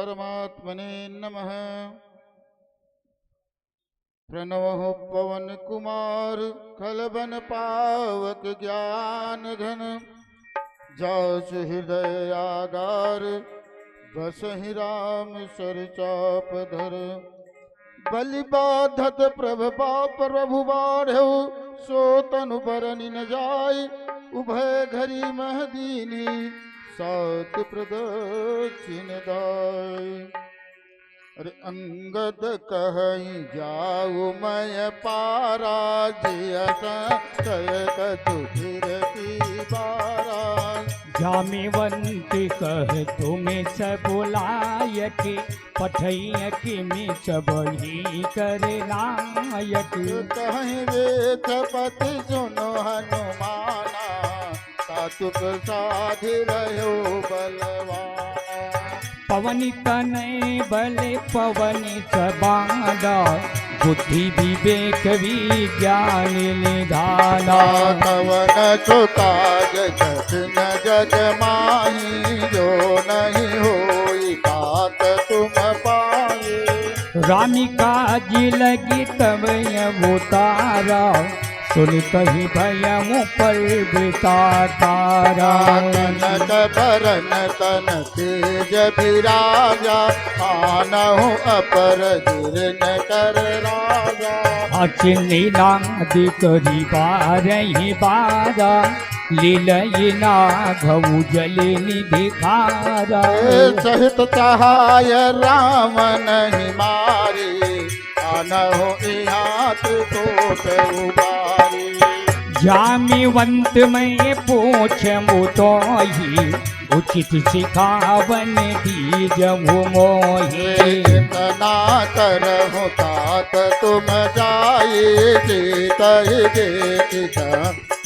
परमात्मने नमः। प्रणव पवन कुमार खलबन पावक ज्ञान धन, जास हृदय आगार बसहि राम सर चाप धर। बलि बाधत प्रभु बाढ़ो, सो तनु बरनि न जाय। उभय घरी महदीनी सात प्रदक्षिण दाय। अरे अंगद कहीं जाऊ मैं पारा, जिय कछु फिरती बारा। जामिवंती कह तुम्हें सब बुलायक, पठैय किमि सब ही करे नायक। कहीं वेद पति सुनो हनुमाना, तातुक साधि रहो बलवाना। पवनि तनय बल पवनि सबादा, बुद्धि विवेक विज्ञान निधाना। कवन चुकाज जन जग माही, जो नहीं होई तात तुम पाए। रामी काजी लगी तब अवतारा, सुनतहि भयम पर तारा। कनक बरन तन तेज विराजा, आनहु अपर गिरन कर राजा। अचिन्नी नादि करी बारहि बारा, लीलई नाघऊ जल निधिखारा। सहित चाहाय राम नहीं मारे, आनहु यहाँ त्रिकोट उबारे। जामिवंत मैं पूछ मुतोहि, उचित सिखावन दीजहु मोहि। तना करहु तात तुम जाये, कही देखित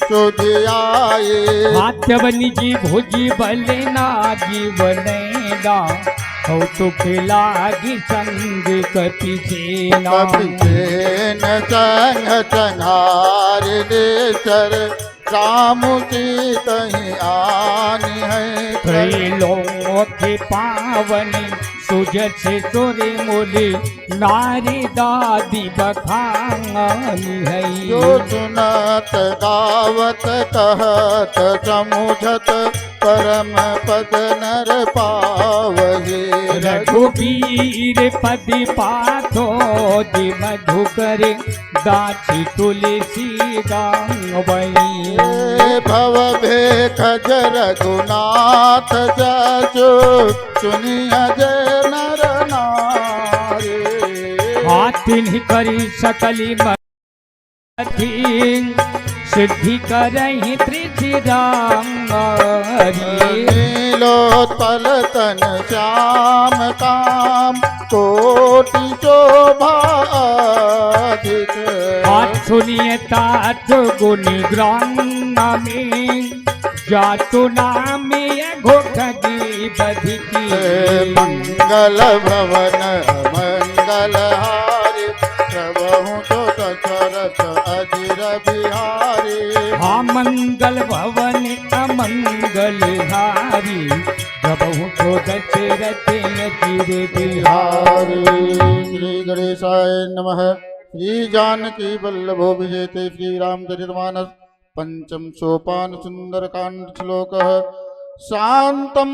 सुधियाए। हाथवनि जी भुजी बल ना जीवनैना, कौतुक लागी संग कपि सेना। कपिसेन संग संहार नेचर, राम सीतहि आनि है। त्रैलोक पावनि सुजस सुरि मुनि, नारी दादी बखानी है। जो सुनत गावत कहत समुझत, परम पद नर पावहि। रघुबीर पद पाथो दि मधुकर, दाछि तुलसी गावई। भव भेख रघुनाथ जसु, सुनिय जय नर नारी। हाथिन करी सकली मति, सिद्धि करहि त्रिशिरांगरी। नीलोत्पल तन श्याम काम, कोटि शोभा अधिक। हाथ सुनिए तात गुण ग्रामी, जातु नामे घोखगी बधिकी। मंगल भवन मंगल हारी, प्रभु तो दशरथ अजिर बिहारी। हाँ मंगल भवन अमंगल हारी, प्रभु तो दशरथ अजिर बिहारी। श्री गणेशाय नमः। श्री जानकी वल्लभो विजयते श्री रामचरितमानस, पंचम सोपान सुंदरकांड श्लोक। शांतं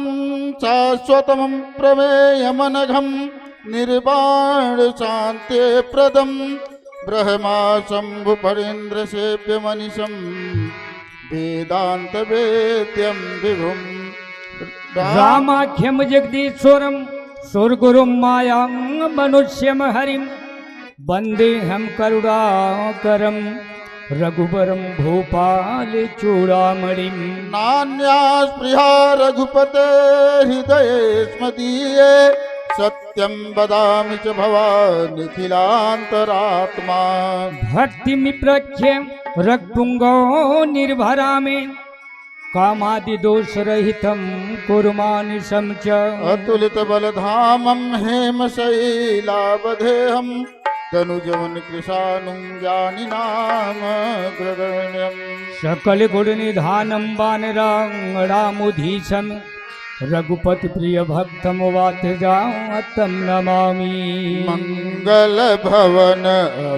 शाश्वतं प्रमेयमनघं, निर्वाण शांति प्रदम। ब्रह्मा शंभु परेन्द्र सेव्य मनीषं, वेदांत वेद्यं विभुं। रामाख्यम जगदीश्वरम सुरगुरुं मायां मनुष्यम हरिम, वंदे हम करुणाकरम रघुबरम भूपाल चूड़ामणिम। नान्या स्पृहा रघुपते हृदये स्मदीये, सत्यं वदामि च भवान् निखिलान्तरात्मा। भक्तिमि प्रख्य रक्तुंगो निर्भरा में, कामादि दोष रहितं कुर्मानिशं च। अतुलित बलधामं हेमशैलावधेहं, तनुजवन कृशानुं जानि नाम ग्रगण्यम्। सकल गुण निधानं वानरां रामुधीशं, रघुपति प्रिय भक्तम वात जाऊं तम नमामि। मंगल भवन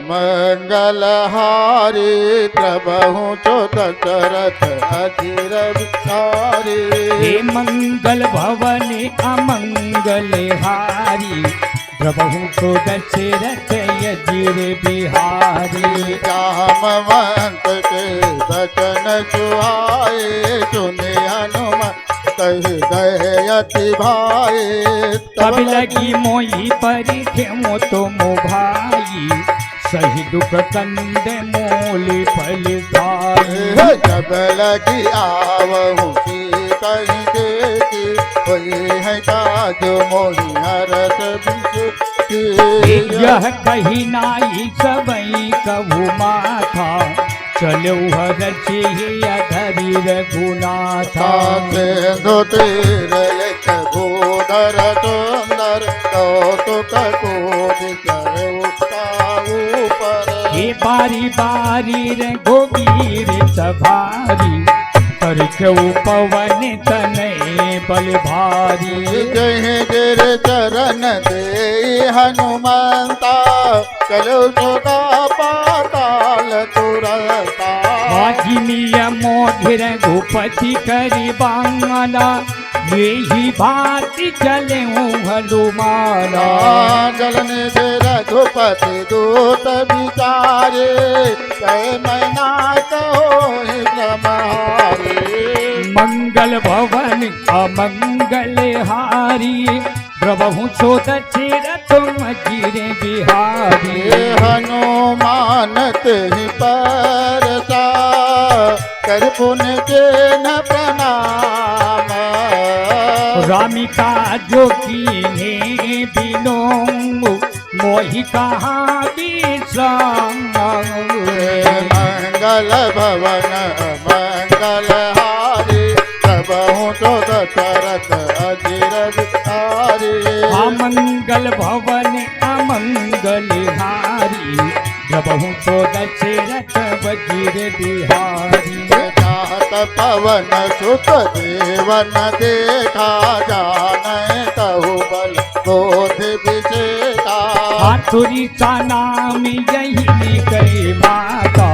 मंगल हारी प्रभु तो दशरथ अधीर विचारी। हे मंगल भवन अमंगल हारी प्रभु तो दशरथ अधीर बिहारी। जामवंत के बचन सुहाए सुने हनुमत कहि गए अति भाई। तब लगी मोही परी खेमो तो मो भाई सही दुख कंद मोली फल खाई। जब लगी आवहु की कहीं देखी वही है काज मोहि हरस बिसुखी। यह कही नाई सबई कहु माथा चलो हरछि अधरी रघुनाथा। सिंधु तीर लिख भूधर सुंदर कौतुक कोटि करऊ ऊपर। हे बारी बारी रघुवीर सभारी करछऊ पवन तनय बल भारी। जय गिर चरण दे हनुमंता चलो सुधा पाताल तुरंता। आजिनिय मोघिर रघुपति करि बांगला यही भांति चले हनुमाना। जलन से रघुपति दूत विचारे जय मैना कहो ब्रह्महारी। मंगल भवन अमंगल हारी प्रभु सो दशरथ तुम गिरे बिहारी। हनुमान तेहि परसा कर पुण्य के न प्रणाम। रामिका जो कीन्हे बिनो मोहि कहाँ विश्राम। मंगल भवन मंगल हारी प्रभु तो दशरथ अधीर बिहारी। अमंगल भवन अमंगल हारी प्रभु तो दशरथ अधीर बिहारी। चाहत पवन सुत देवन देखा जान कहु बल बोध विशेषा। हाथुरी का नाम यही कही माता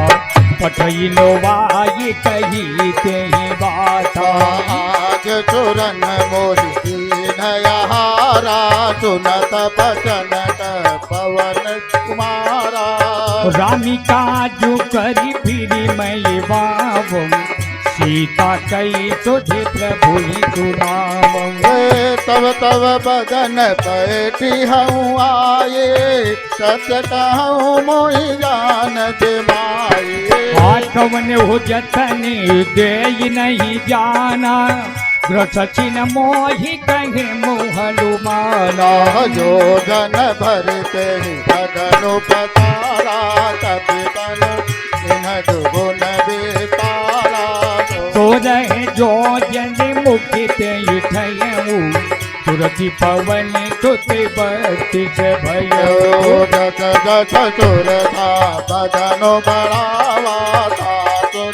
पठैलो वाई कही ते बाता। आज चुरन मोहि नयहारा सुनत बचन पवन कुमारा। रामिका जो करी फिरी मैं बाबू सीता कई तुझे प्रभु सुनावो। तब तब बदन पैठी हूँ आए सत्य कहूँ मोहि जान माए। कवन हो जतन दे नहीं जाना ग्रसिन मोहि कहे मोहनुमाना। जो जन भर के बदनु पतारा कपि तनु इन दुगुन बेतारा। तो रहे जो जन मुखित उठयऊ तुरति पवन तुत बत्तिस भयो। जस जस सुर था बदनु बढ़ावा सासु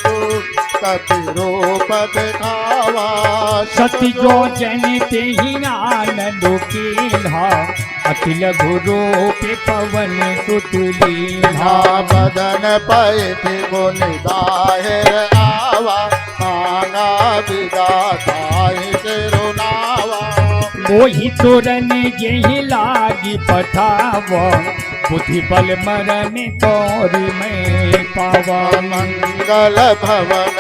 कपि रूप दिखावा। सती जो जन ते ही आनंद कीन्हा अखिल गुरु के पवन सुतुलीन्हा। बदन पैठी गुण बाहिर आवा मांगा विदाता सिरुनावा। मोहि तोरन यही लागी पठावा बुद्धि बल मरण तोरी में पावा। मंगल भवन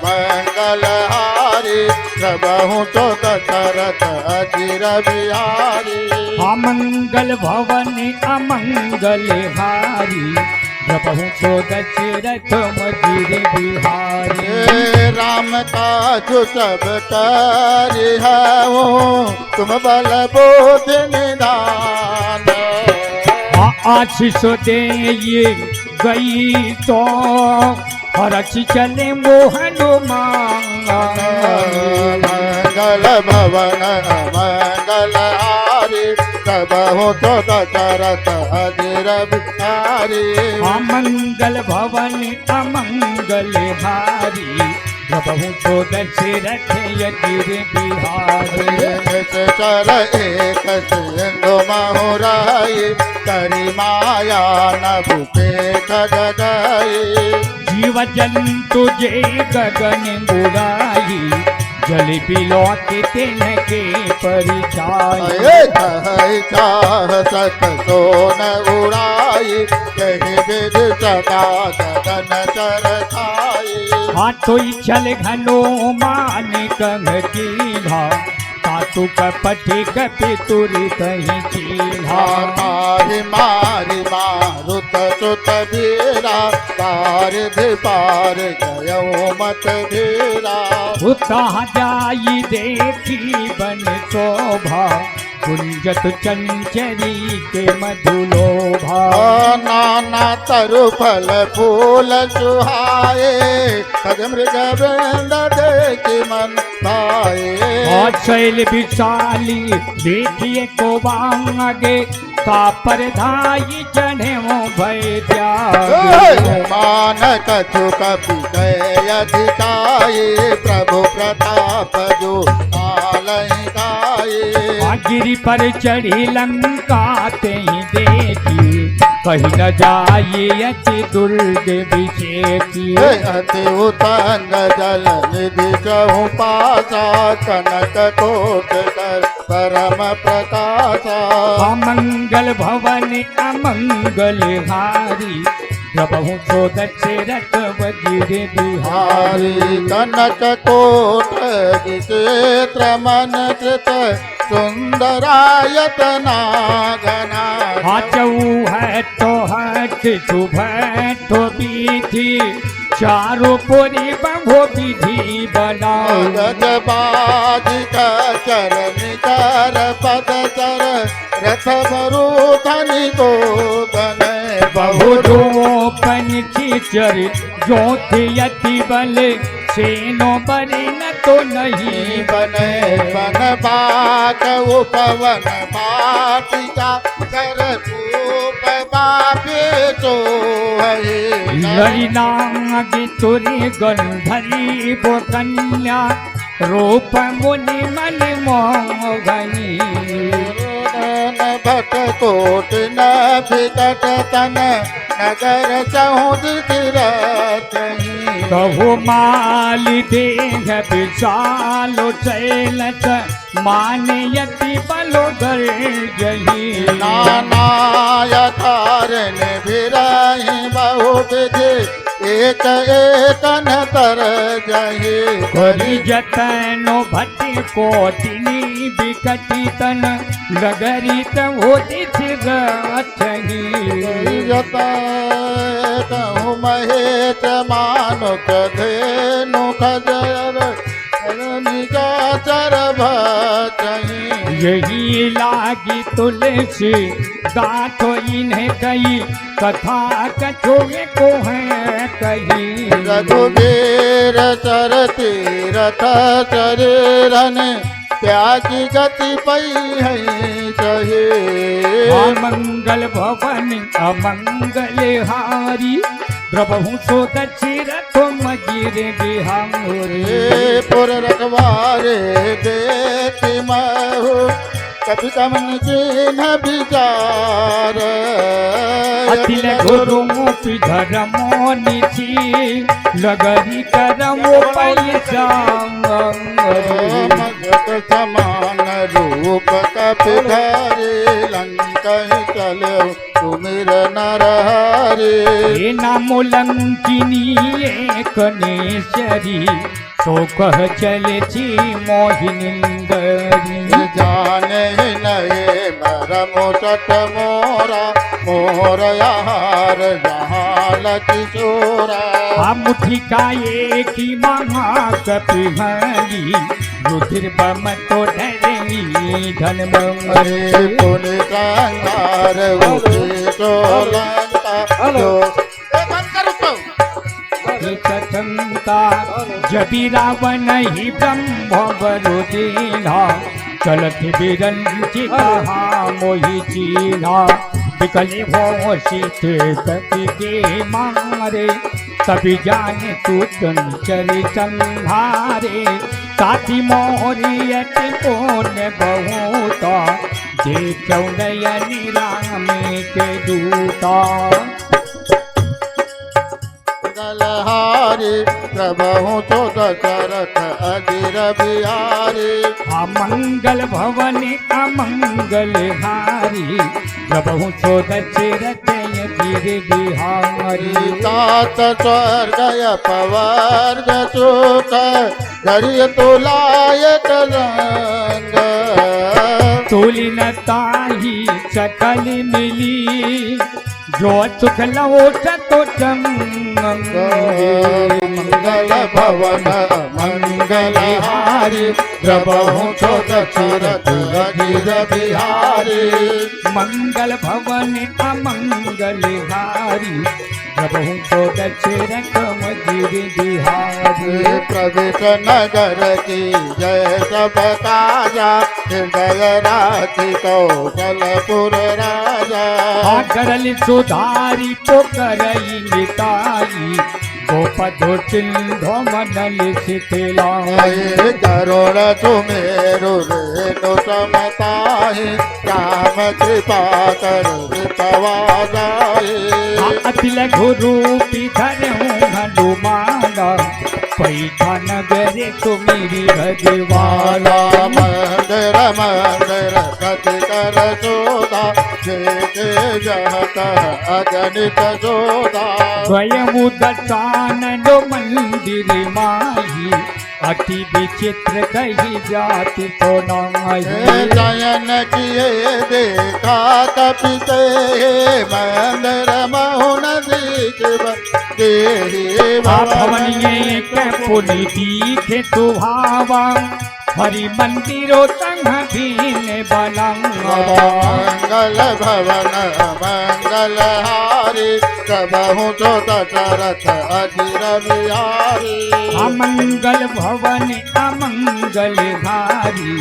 मंगल हारी प्रभु तो दशरथ अधीर बिहारी। अमंगल भवन अमंगल हारी प्रभु तो दशरथ अधीर बिहारी। राम काज सब करि हूँ तुम बल बोध निदान। आशीष दे ये गई तो हरच चले मोहनुमान। मंगल भवन मंगल हारी प्रभु तो दशरथ अधीर बिहारी। अमंगल भवन अमंगल हारी प्रभु तो दशरथ यतिर बिहारी चर एक सिंधु महुराई करी माया नभु पे खगई जीव जंतु जे गगन बुराई जल बिलौती तिनके परिचाई चाह सत सोन उड़ाई कही विध सदा गगन चर खाई हाथों चल घनो मान कंग कीधा तातु कपटी कपितुर कहीं चीन्हा मारी मारी मारुत सुत भीरा पार धिपार गयो मत धीरा उता जाई देखी बन शोभा कुंजत चंचरी के मधुलोभा नाना तरु फल फूल सुहाए कद मृग वृंद देखी मन भाए और शैल विशाली देखिए को आगे कापर धाई चढ़े वो भय त्यागी मान कछु कपि गए अधिकाई प्रभु प्रताप जो आलय गाये गिरी पर चढ़ी लंका ते ही देखी कहीं न जाइए अति दुर्ग विषेकी अति उतंग जल निधि कहूँ पासा कनक कोट कर परम प्रकाशा अमंगल भवन अमंगल हारी प्रभु तो दशरथ वज्र बिहारी कनक कोट विचित्र मन कृत सुंदरायतना घना है तो हट शुभ तो विधि चारों पुरी बंगो विधि बनाओ गजबाधिक चरण कर पद चर रथ मरुधनि को बने बहुरूपन खिचर ज्योति बल सेनो बरे न तो नहीं बने बन बाग उपवन बाटिका कर रूप बापे तो लड़िनागी तुरी गंधरी वो कन्या रूप मुनि मन मोहनी भट कोट न विकट तन नगर चौधरी कहु माल देह विशाल चैलत मानयति बलो गर्जही नाना यथारण विरहि बहु विधि एक एक नतर जही करि जतनो भट्ट कोटिनी बिकटि तन नगरित होति रथही कहूँ महेश मानुक धेनु खजर निजाचर भचही यही लागी तुलसी गाथो इन्हें कही कथा कछुए को है कही रघुवीर चरती रथ चरण त्यागी गति पई है सहे अमंगल भवन अमंगल हारी प्रभु सो दशरथ मगिर बिहारी पुर रखवारे देखी महु कभी कमन चिन्ह विचार अतिल गुरु धर्मो निधि लगरी करमो पैसा मगत समान रूप कपिधरे लंका चलो तुमिर नर हरे नामो लंकिनी एक नेश्वरी सो कह चले छी मोहिनिंदरी जाने नये मरमो चट मोरा मोर यार जहाँ किशोरा मुठिका एक ही महा कपिहरी रुधिर बम तो डरमी धन अरे पुनि कंगार उठे चोलंता शंका जबी रावण ही ब्रह्म वरुदीना चलत बिरंचित मोहि चीना विकल हो शीत कपि के मारे तभी जाने तू चंचल संहारे काती मोरी अति पुण्य बहुत देखौ नयनि राम के दूता मंगलहारी प्रभु तो दशरथ अजीर बिहारी अमंगल भवन अमंगल हारी प्रभु तो दशरथ अजीर बिहारी तात स्वर्ग पवर्ग सुख घड़ी तुलायक रंग तुलिन ताही सकल मिली जो सुख लौट तो मंगल भवन मंगल हारी प्रभु तो दशरथ अजीर बिहारी मंगल भवन अमंगल हारी प्रभु तो दशरथ अजीर बिहारी प्रवेश नगर की जय सब काजा हृदय राखी कौशलपुर राजा करल सुधारी पोकरई निताई गोपधो सिंधो मनल शीतलाई करोड़ सुमेरु रेणु समताहि राम कृपा कर विपवा जाहि अतिल गुरूपी धरऊं हनुमाना पैठा नगर तुमेरी भजवाला मंदिर मंदिर गति कर सोदा जे जहत अगणित जोदा स्वयं दशानन मंदिर माही अति विचित्र कही जाति तो नाही जयन किए देखा कपिते मंदिर महुन भवन ये पुनि दीखे सुहावा हरि मंदिरो संग भीन मंगल भवन मंगल हारी प्रभु तो दशरथ अजीर बिहारी अमंगल भवन अमंगल हारी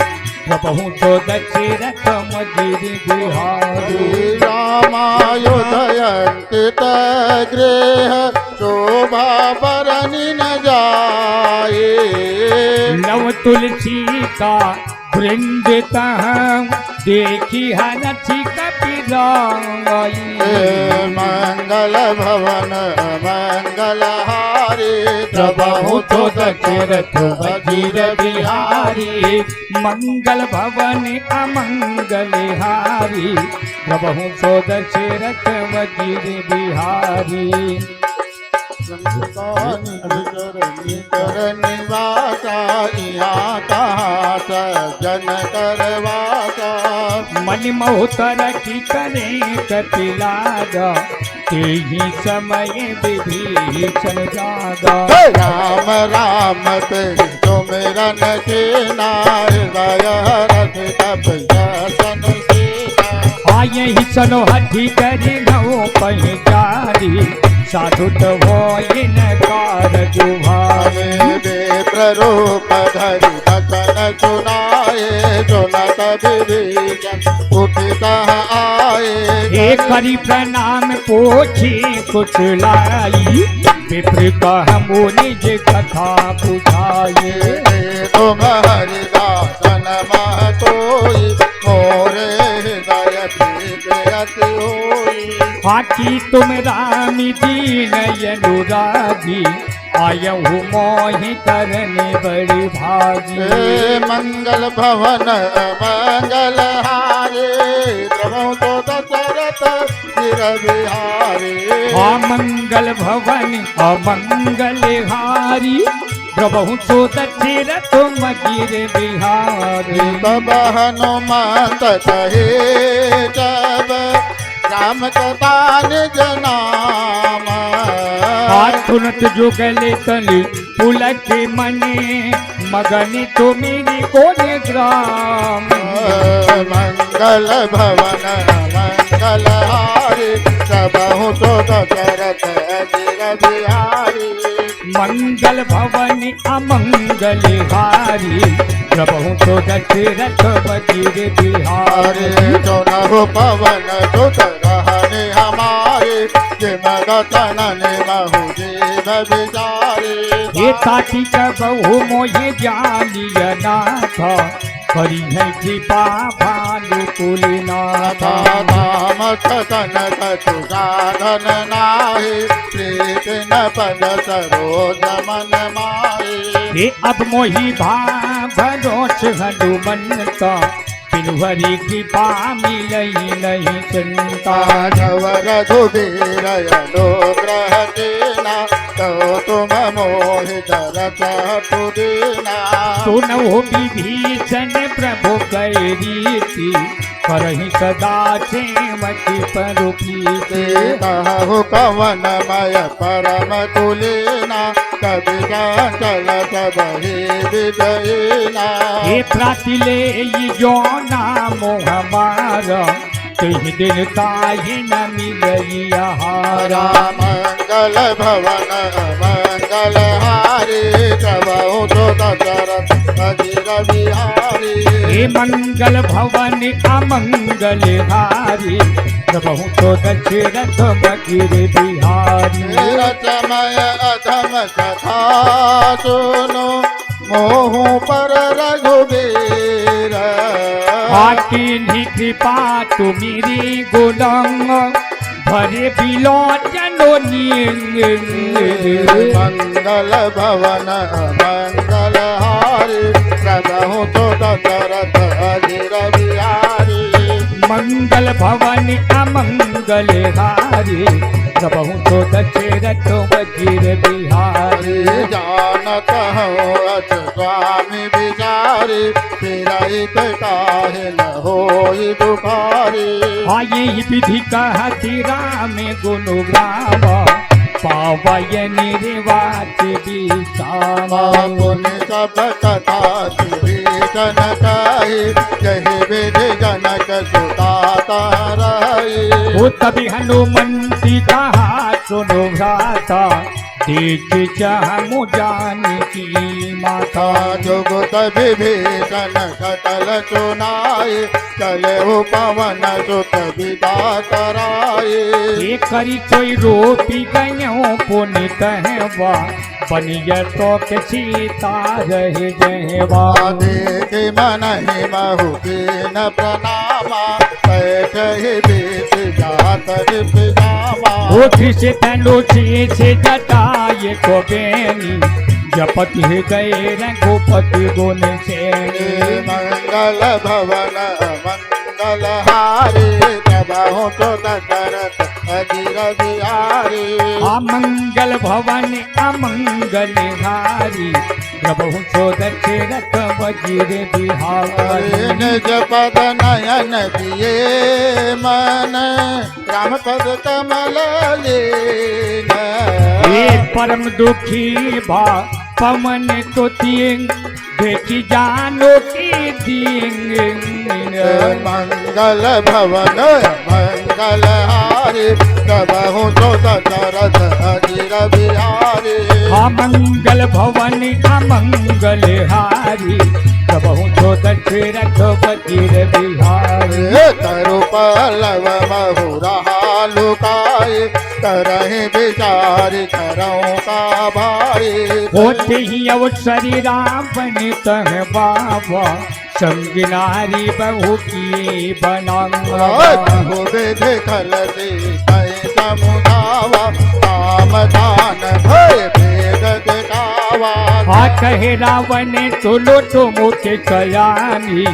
प्रभु तो दशरथ अजीर बिहारी रामायुधयंकित गृह शोभा बरनि न जाए नव तुलसी का वृंद देखी हरथी कपिलाई मंगल भवन मंगल हारी प्रभु तो दशरथ अजीर बिहारी मंगल भवन अमंगल हारी प्रभु तो दशरथ अजीर बिहारी निवासा यहाँ कहाँ सज्जन करवासा मन मोहतर की करे कपिलागा ते ही समय विभीषण जागा राम राम ते सुमिरन के हृदय रथ तपन आये ही सनो हठी करी नौ पहचारी साधु तो हो कार जुभावे प्ररूप धरि वचन सुनाए सुनत विभीषण उठित आए एक करी प्रणाम पोछे कुछ लाई विप्र कह निज कथा बुझाए तुम हरिदासन महतोई मोरे हृदय प्रीति होई आकी तुम राम दीन अनुरागी आयहु मोहि करने बड़ी भागी मंगल भवन मंगल हारे प्रभु तो दशरथ गिर बिहारी मंगल भवन अमंगल हारी प्रभु तो दशरथ मगिर बिहारी तब हनुमंत कहे जब राम कथा निज नाम सुनत जो गले तली पुलक मने मगन तो मेरी कोने ग्राम मंगल भवन मंगल हारी सबहु तो दशरथ अजीर बिहारी मंगल भवन अमंगल हारी प्रभु तो दशरथ अजीर बिहारी जो न हो पवन सुत रहने हमारे जिम गतन महु जीव गुण विचारी ये ताती का बहु मोहे जानिय नाथ करी है कृपा भानुकुलनाथ धाम सतन कछु साधन नाही प्रीति न पद सरोज मन माही ये अब मोहि भरोस हनुमंत पिनुहरी कृपा मिलई नहीं चिंता जवर रघुबीर अनुग्रह देना तो तुम मोहि धरत पुदीना सुनौ विभीषण प्रभु कै रीति करहि सदा सेवकी परु प्रीति कहु कवनमय परम कुलीना कवि चल सबहि विदयीना हे प्रातिले जो नामो हमारा तुहि दिन ताहि न मिलई आहारा मंगल भवन मंगल हारी प्रभु तो दशरथ अजिर बिहारी हे मंगल भवन अमंगल हारी प्रभु तो दशरथ बगिर बिहारी रचमय अधम कथा सुनो मोहु पर रघुबीर आकिन्ही कृपा तुमिरी गुणंग भरे बिलोचनो मंगल भवन मंगल हारी प्रभु तो दशरथ अजिर बिहारी मंगल भवन अमंगल हारी प्रभु तो दशरथ बगिर बिहारी जानत हूँ अच स्वामी विचारी फिरई काहे न होई दुखारी आये विधि कहती राम गुणग्राम पावय निर्वाच विश्रामा पुण्य सब कथा विभीषण कही जहि विधि जनक सुता तारई वो तभी हनुमंती कहा सुनो भ्राता देख चाहमु जान की माता जुगुत विभीषण सकल सुनाई चले पवन सुत विदा कराई ये करी कोई रोपी गयो पुण्य कहवा बनिय तो के सीता रहे जहवा देख मन ही महु न प्रणामा बैठ ही बीत जात विपजामा उठ से तनु से जटाए को बेनी जपति गए रघुपति गुण से मंगल भवन मंगल हारी प्रभु तो दशरथ अजिर बिहारी अमंगल भवन अमंगल हारी प्रभु तो दशरथ बजिर बिहारी निज पद नयन दिए मन राम पद कमल लीन परम दुखी भा पवन तो तिंग देखी जानो की दिंग मंगल भवन मंगल हारी प्रभु तो दशरथ अजिर बिहारी अमंगल भवन अमंगल हारी प्रभु तो दशरथ बजिर बिहारी तरु पल्लव महुरा लुकाई करहि विचारि करऊँ का भाई होते ही अवसरी रावण कह बाबा संग नारी बहु किए बनावा बहु विधि खल समुदावा काम दान भय भेद दिखावा कहे रावण तुलो तो मुझे कयानी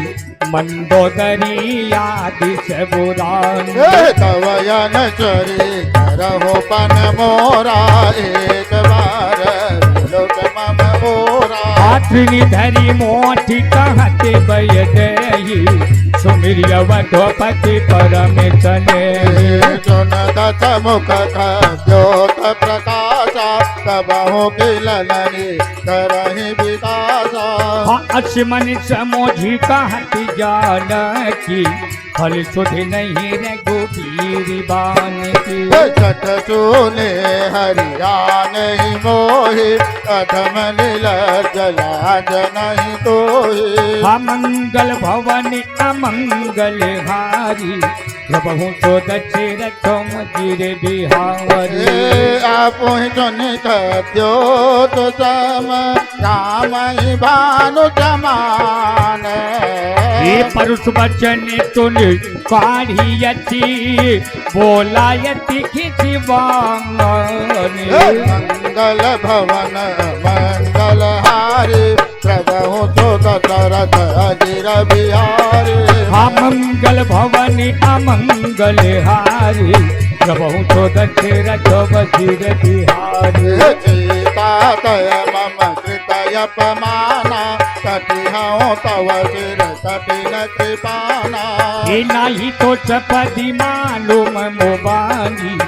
मंदोदरी आदि से बुरान तवयन चरी करहो पन मोरा एक बार लोक मम मोरा हाथनी धरी मोठी कहते बय दही सुमिरिय वधोपति परम तने चुन दस मुख ज्योत प्रकाशा तबहु किलनरी करहि विकासा अश्मन समोझी कहती जान की फल सुध नहीं रघुबीर बान की छठ चूले हरिया नहीं मोहि अधम लील जला नहीं तोहि अमंगल भवन अमंगल हारी प्रभु तो दशरथ मजिर बिहारी आपो जनित द्योत सम राम भानु समान ये परुष वचन तुन काढ़ियति बोलायति खिचि वांगने मंगल भवन मंगल हारी प्रभु तो दशरथ अजिर बिहारी अमंगल भवन अमंगल हारी प्रभु तो दशरथ वजीर बिहारी सीता तय मम कृतय अपमाना कटिहौ तव शिर कठिन कृपाना ये नाही तो चपदी मालूम मोबानी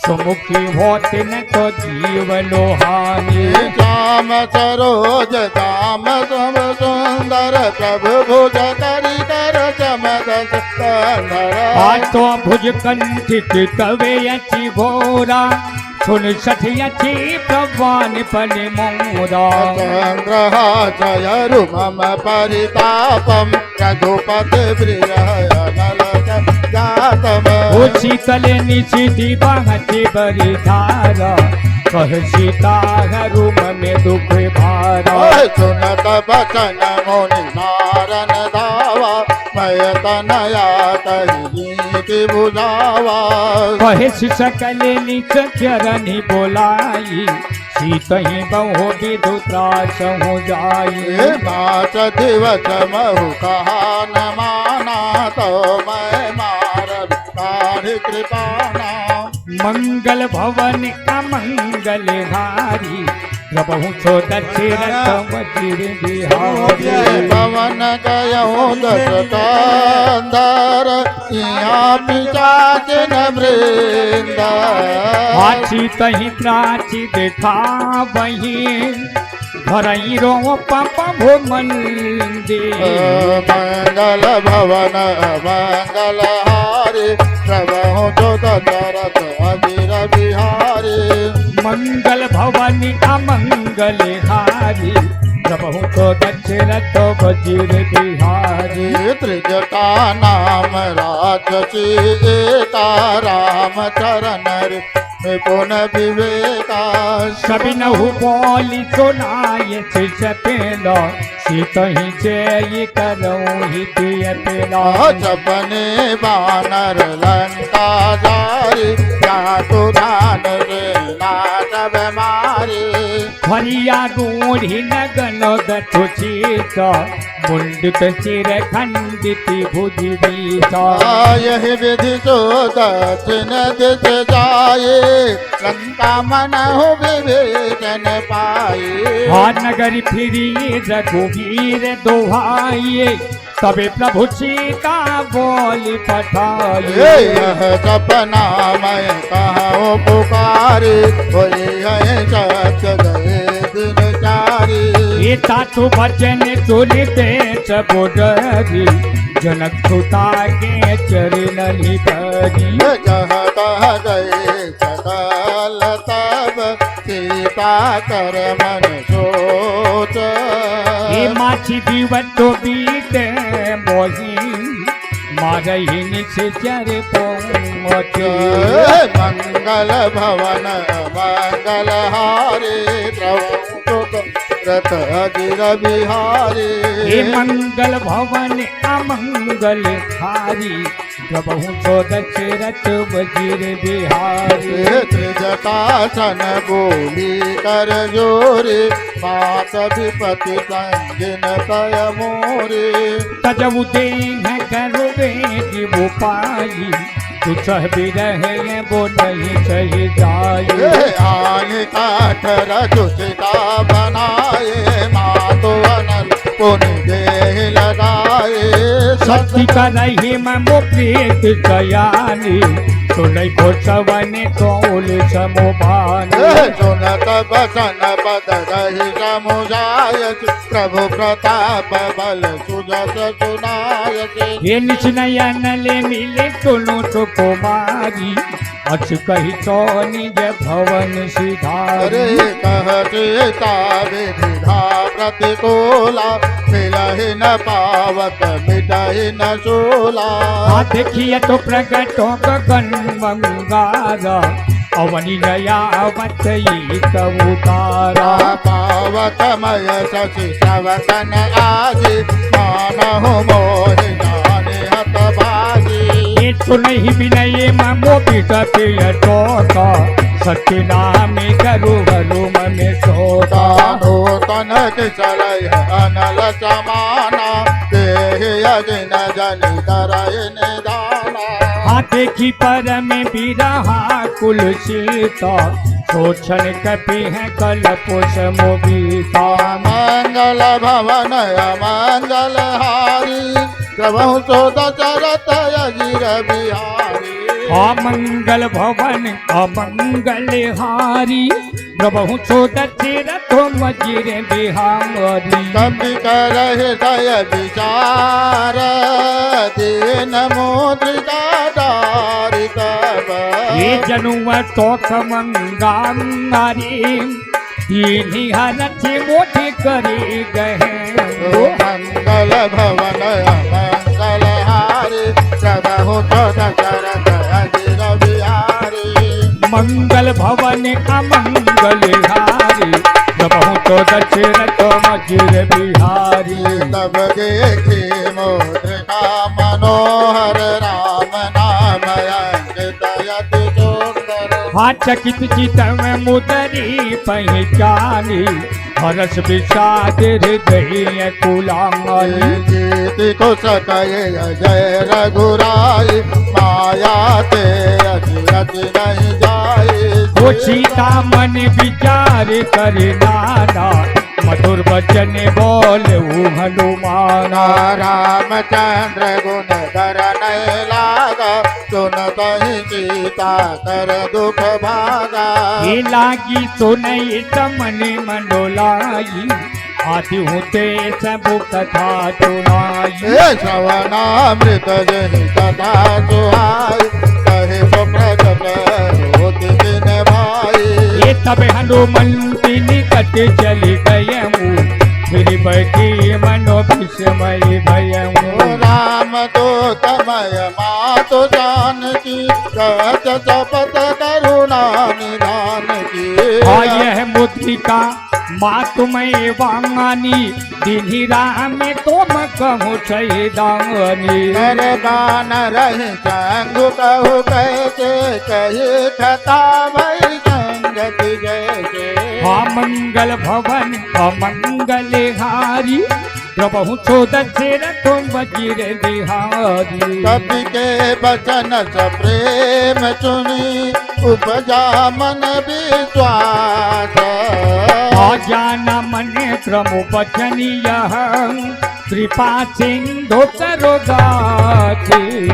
सुमुखी होते न तो जीव लोहानी श्याम सरोज दाम सम सुंदर प्रभु भुज करी कर चमक कंधर तो भुज कंठित तवे अचि घोरा सुन सठियछि प्रवान पन मोरा संग्रहाचयरु मम परितापम रघुपति प्रिय अनल जातम शीतले निशिति बहति बरी धारा कह सीता रूम में दुख भारा सुनत बचन मुनि नारन धावा मय तनया तही बुझावा कहे सकल निच चरनि बोलाई सीत ही बहु विधु त्रास हो जाई नाच दिवस महु कहा न माना तो मैं मार कृपाना मंगल भवन अमंगल हारी प्रभु सो दशरथ वजीर बिहारी पवन गयो दस कंदर यहाँ पिचाचिन वृंद हाथी तही प्राची देखा वही धरई रो पपभु मंदिर मंगल भवन मंगल हारी प्रभु जो दशरथ अजिर बिहारी मंगल भवन अमंगल हारी प्रभु तो दशरथ वजीर बिहारी त्रिजटा नाम राजसी एका राम चरण निपुण विवेका सबिनहु बोली सुनाय सपेला सीत ही जय करऊ हित अपेला जपने बानर लंका जारी जातु धान रे नाचब मारी हरिया रूढ़ी नगन गठु चीत मुंडित चिर खंडित भुज बीता यही विधि जो दक्षिण दिश जाए लंका मनहु विभीषण पाए नगर फिरी रघुवीर दोहाइए तबे प्रभु सीता बोली पठाइए यह सपना मैं कहाँ पुकारे सत्य गए दिन चारी ये तातु वचन चुलिते सबोडरी जनक सुता के चरण लिपरी जह तह गए सकल तब सीता कर मन सोच ये माछी दिवतो बीत मोही मारही निश्चर पहुँच मंगल भवन मंगल हारे प्रभु रथ अजिर बिहारी हे मंगल भवन अमंगल हारी प्रभु तो दशरथ वजीर बिहारी त्रिजटासन बोली कर जोरे मात विपति संगिन तय मोरे तजबु देह करो बेटी वो पाई तू सह भी रहे वो नहीं सही जाए आन काठ रजुचिता बनाए मातो अनल पुनि देह लगाए शक्ति करही ममो प्रीत कयानी सुनई को सवन कौल समोभान सुनत बसन पद रही समुझाय प्रभु प्रताप बल सुजस सुनाय ये निचनयन ले मिले तुनु तो कुमारी अच कही तो निज भवन सिधार अरे कह सीता विधिधा प्रतिकूला मिलहि न पावक मिटहि न शूला देखिए तो प्रगट हो गगन मंगारा अवनि दयावत उतारा पावक मय शशि श्रवकन आदि मानहु मोहि जाने हत भागी ये तो नहीं विनय ममो पिटते टोका सत्य नाम गरु गरु में सोता नूतन किचलय अनल समाना देहि यजिन जनि करय निदाना देखी पर में बिरहा कुल सीता सोचन कपि है कल पुष मोबिता मंगल भवन मंगल हारी प्रभु तो दशरथ अजीर बिहारी अमंगल भवन अमंगल हारी प्रभु सो दशरथ वज्र बिहारी कपि कर हृदय विचार दीन मुद्रिका दारि तब ये जनुआ तोख मंगारी दीनी हरथ मोठे करे गए मंगल भवन मंगल हारी प्रभु तो दशरथ अजीर बिहारी मंगल भवन अमंगल हारी प्रभु तो दशरथ वज्र बिहारी तब देखी मुद्रिका मनोहर राम नाम अंकित यति सुंदर चकित चित में मुदरी पहचानी हरस विषाद हृदय कुलांगनी जीति को सकये जय रघुराई माया ते अति अति नहीं जाई वो सीता मन विचार कर नाना मधुर वचन बोल हनुमाना रामचंद्र गुण कर नहीं लागा सुनत ही सीता कर दुख भागा ये लागी सुनई तमन मनोलाई आती हूँ ते सब कथा सुनाई श्रवणामृत जहि कथा सुहाई कहे सो प्रकट होति दिन भाई ये तब हनुमंती निकट चली गए फिर बैठी मनो विस्मय भयमु राम तो तमय मातु जानकी कहत शपथ करुणा निधान की यह मुद्रिका माँ तुम्हें वांगानी दिनी राम तुम कहूँ दानी कर बान रही संग कहु कैसे कही खता भई संगति जैसे मंगल भवन अमंगल हारी प्रभु सो दशरथ वज्र बिहारी कपि के बचन स प्रेम चुनी उपजा मन विश्वास जाना मन क्रम वचन यह कृपा सिंधु करो गाथी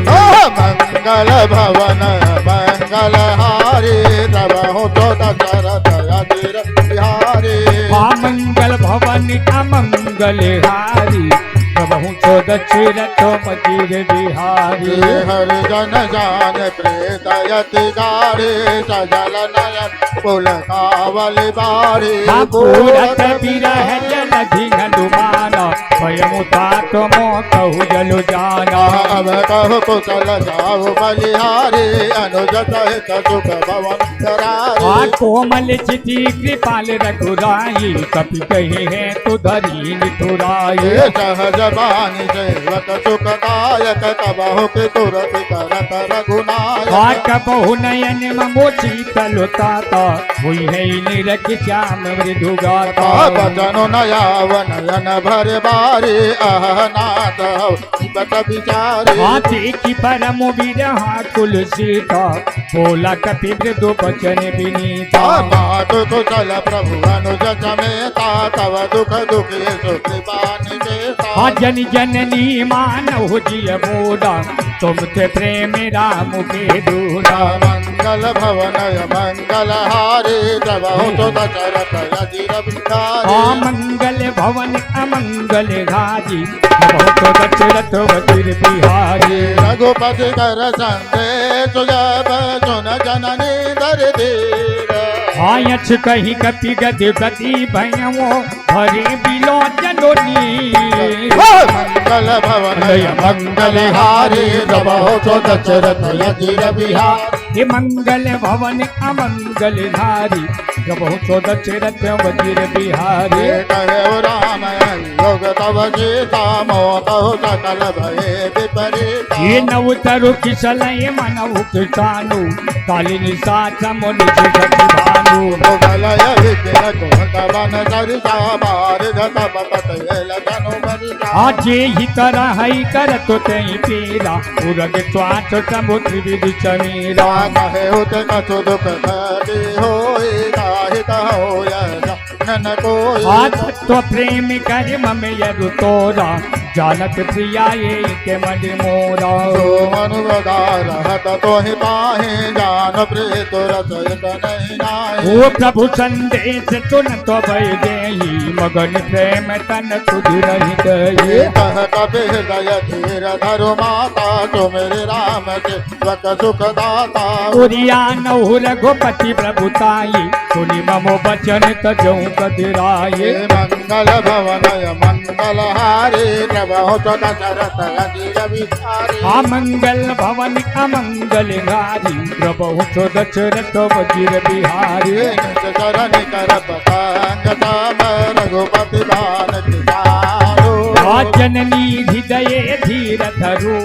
मंगल भवन मंगल हारी प्रभु तो दशरथ अजीर बिहारी मंगल भवन अमंगल हारी प्रभु तो दशरथ वज्र बिहारी हरि जन जान प्रेत यति गारी सजल नयन पुल कावल बारी पूरत बिरह जलधि हनुमाना स्वयं तात मो कहु जलु जाना अब कहु कुशल जाऊ बलिहारी अनुज सहित सुख भवन करारी कोमल चिति कृपाल रघुराई कपि कहे है तु धरी निठुराई सहज बानी सेवक सुखदायक कबहु के तुरत करत रघुनायक बहु नयन ममो शीतल ताता हुई है निरख श्याम मृदु गाता बचनो नयावन नयन भर बारी अहनाथ बत विचारी हाथी की परम विरहा कुल सीता बोला कपि मृदु बचन विनीता मातु कुशल प्रभु अनुज समेता तव दुख दुखी सुकृपा निकेता जन जननी मानव जिय मोदा तुम ते प्रेम राम के दूरा। मंगल भवनय मंगलहारी प्रभु तो दशरथ अजीर बिहारी। मंगल भवन अमंगल घारी बहुत दशरथ वजीर बिहारी। रघुपति कर संदेश जब सुन जननी दर धीर। आयछ कही कपि गति गति भयमो हरे बिलोचनो नीर। मंगल भवनय मंगलहारी प्रभु तो दशरथ अजीर बिहारी। हे मंगल भवन अमंगल धारी प्रभु तो दशरथ वजीर बिहारी। कहे राम योग तव सीता मोह सकल भये विपरीत। ये नवतरु किसलय मनहु कृतानु कालिनी साचम निज गति भानु। मुगलय विपिन कुंत वन सरिता बारिध तप ततयल धनु बरिता। आजे ही तरह ही करत तई पीरा उरग स्वाच समुद्र विदिच मीरा। कहे उत कछु दुख भरी होई दाहित होय नन कोई। तत्व प्रेम कर मम यरु तोरा जानत प्रिया ये के मन मोरा। मनुवदार हत तोहि पाहि जान प्रीत रसयत नहीं नाहि। ओ प्रभु संदेश सुन तो भय देहि मगन प्रेम तन तुझ रहि गए। कह कबि हृदय धीर धरु माता तुमरे राम के वक सुख दाता। उरिया नहु रघुपति प्रभुताई सुनि ममो बचन तजौ कदिराये। मंगल भवनय मंगलहारी प्रभु तो दशरथ अजीर बिहारी। मंगल भवन अमंगल घारी प्रभु तो दशरथ वजीर बिहारी। निज चरण कर पतंग तब रघुपति बाण किसारो। जननी हृदय धीर धरु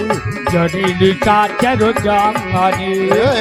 जटिल चाचर जांगनी।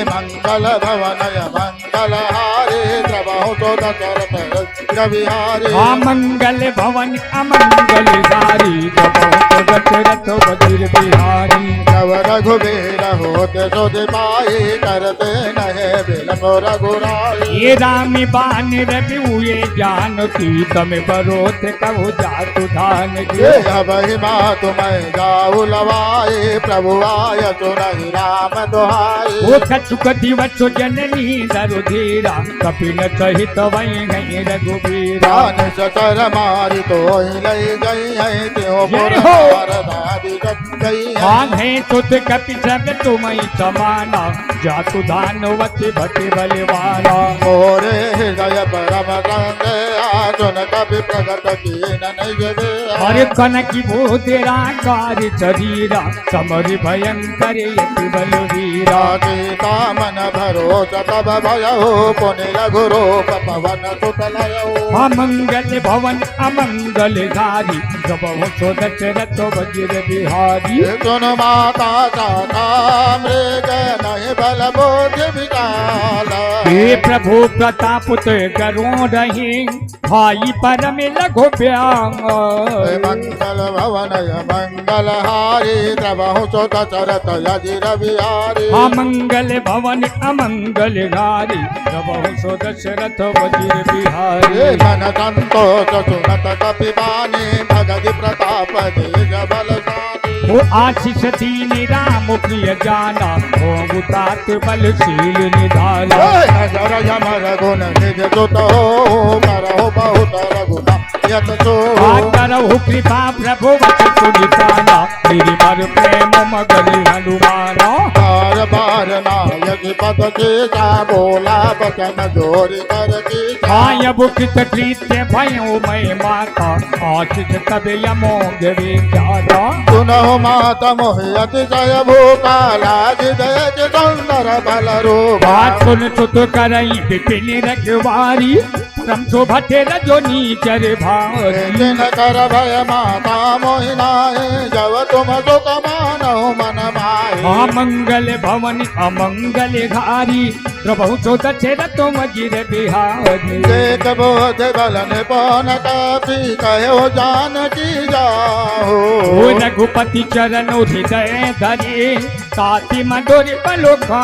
मंगल भवनय मंगलहारी प्रभु तो दशरथ अजीर बिहारी। मंगल भवन अमंगल घारी प्रभु तो दशरथ वजीर बिहारी। जब रघुबीर होते सुध पाई करते नहे बिलम रघुराई। ये रामी बान रवि हुए जानती तम बरोत कहो जातु धान ये अबहि मातु मैं जाऊ लवाई प्रभु आय सुनहि राम दुहाई। वो कछुक दिवस जननी दरु धीरा कपिल सहित वही गई रघुबीरा। जान सचर मारी तो लई गई है त्यो जय हो। दादी गई आंधे तुत कपि सब तुमई समाना जातु धानवती भटि बलवाना। मोरे हृदय परम संगे आजुन कभी प्रगट की निज। अरे कनकी भूतेरा कार्य शरीरा समरि भयंकर यति बलवीरा। सीता मन भरोस तब भयो पुनि लघु रूप पवन सुतलयो। अमंगल भवन अमंगल घारी प्रभु तो दशरथ वजीर बिहारी। सुन माता चाता मृग नहीं बल बोध विकाल। हे प्रभु प्रताप करो रहे भाई परम लघु व्यांग। मंगल भवनय मंगलहारी प्रभु तो दशरथ अजीर बिहारी। मंगल भवन अमंगल घारी प्रभु तो दशरथ वजीर बिहारी। मन संतोष सुनत कपि बानी भगति प्रताप तेज बलशाली। वो आशीष दीन राम प्रिय जाना हो उतात बलशील निधाना। नजर यमर गुण निज सुत हो करहु बहुत रघुना यत सो। करहु कृपा प्रभु वचन सुनिताना निर्मल प्रेम मगन हनुमाना। बार बार नायक पद सीता बोला बचन जोरी कर कीसा। आयब कृत कृत्य भयो मैं माता आशीष तब यमोग विख्याता। सुनहु माता मोहयत जय भूपाला हृदय सुंदर बल रूपा। सुन सुत करई विपिन रखवारी परम शोभते रजो नीचर भारी। जिन कर भय माता मोहिनाए जब तुम सुख मानहु मन माहि। मंगल भवन अमंगल घारी प्रभु तो दशरथ वजीर बिहारी। देख बोध बलन पौन कपि कहो जानकी जाहो। ओ रघुपति चरण हृदय धरे ताति मधुर बलुखा।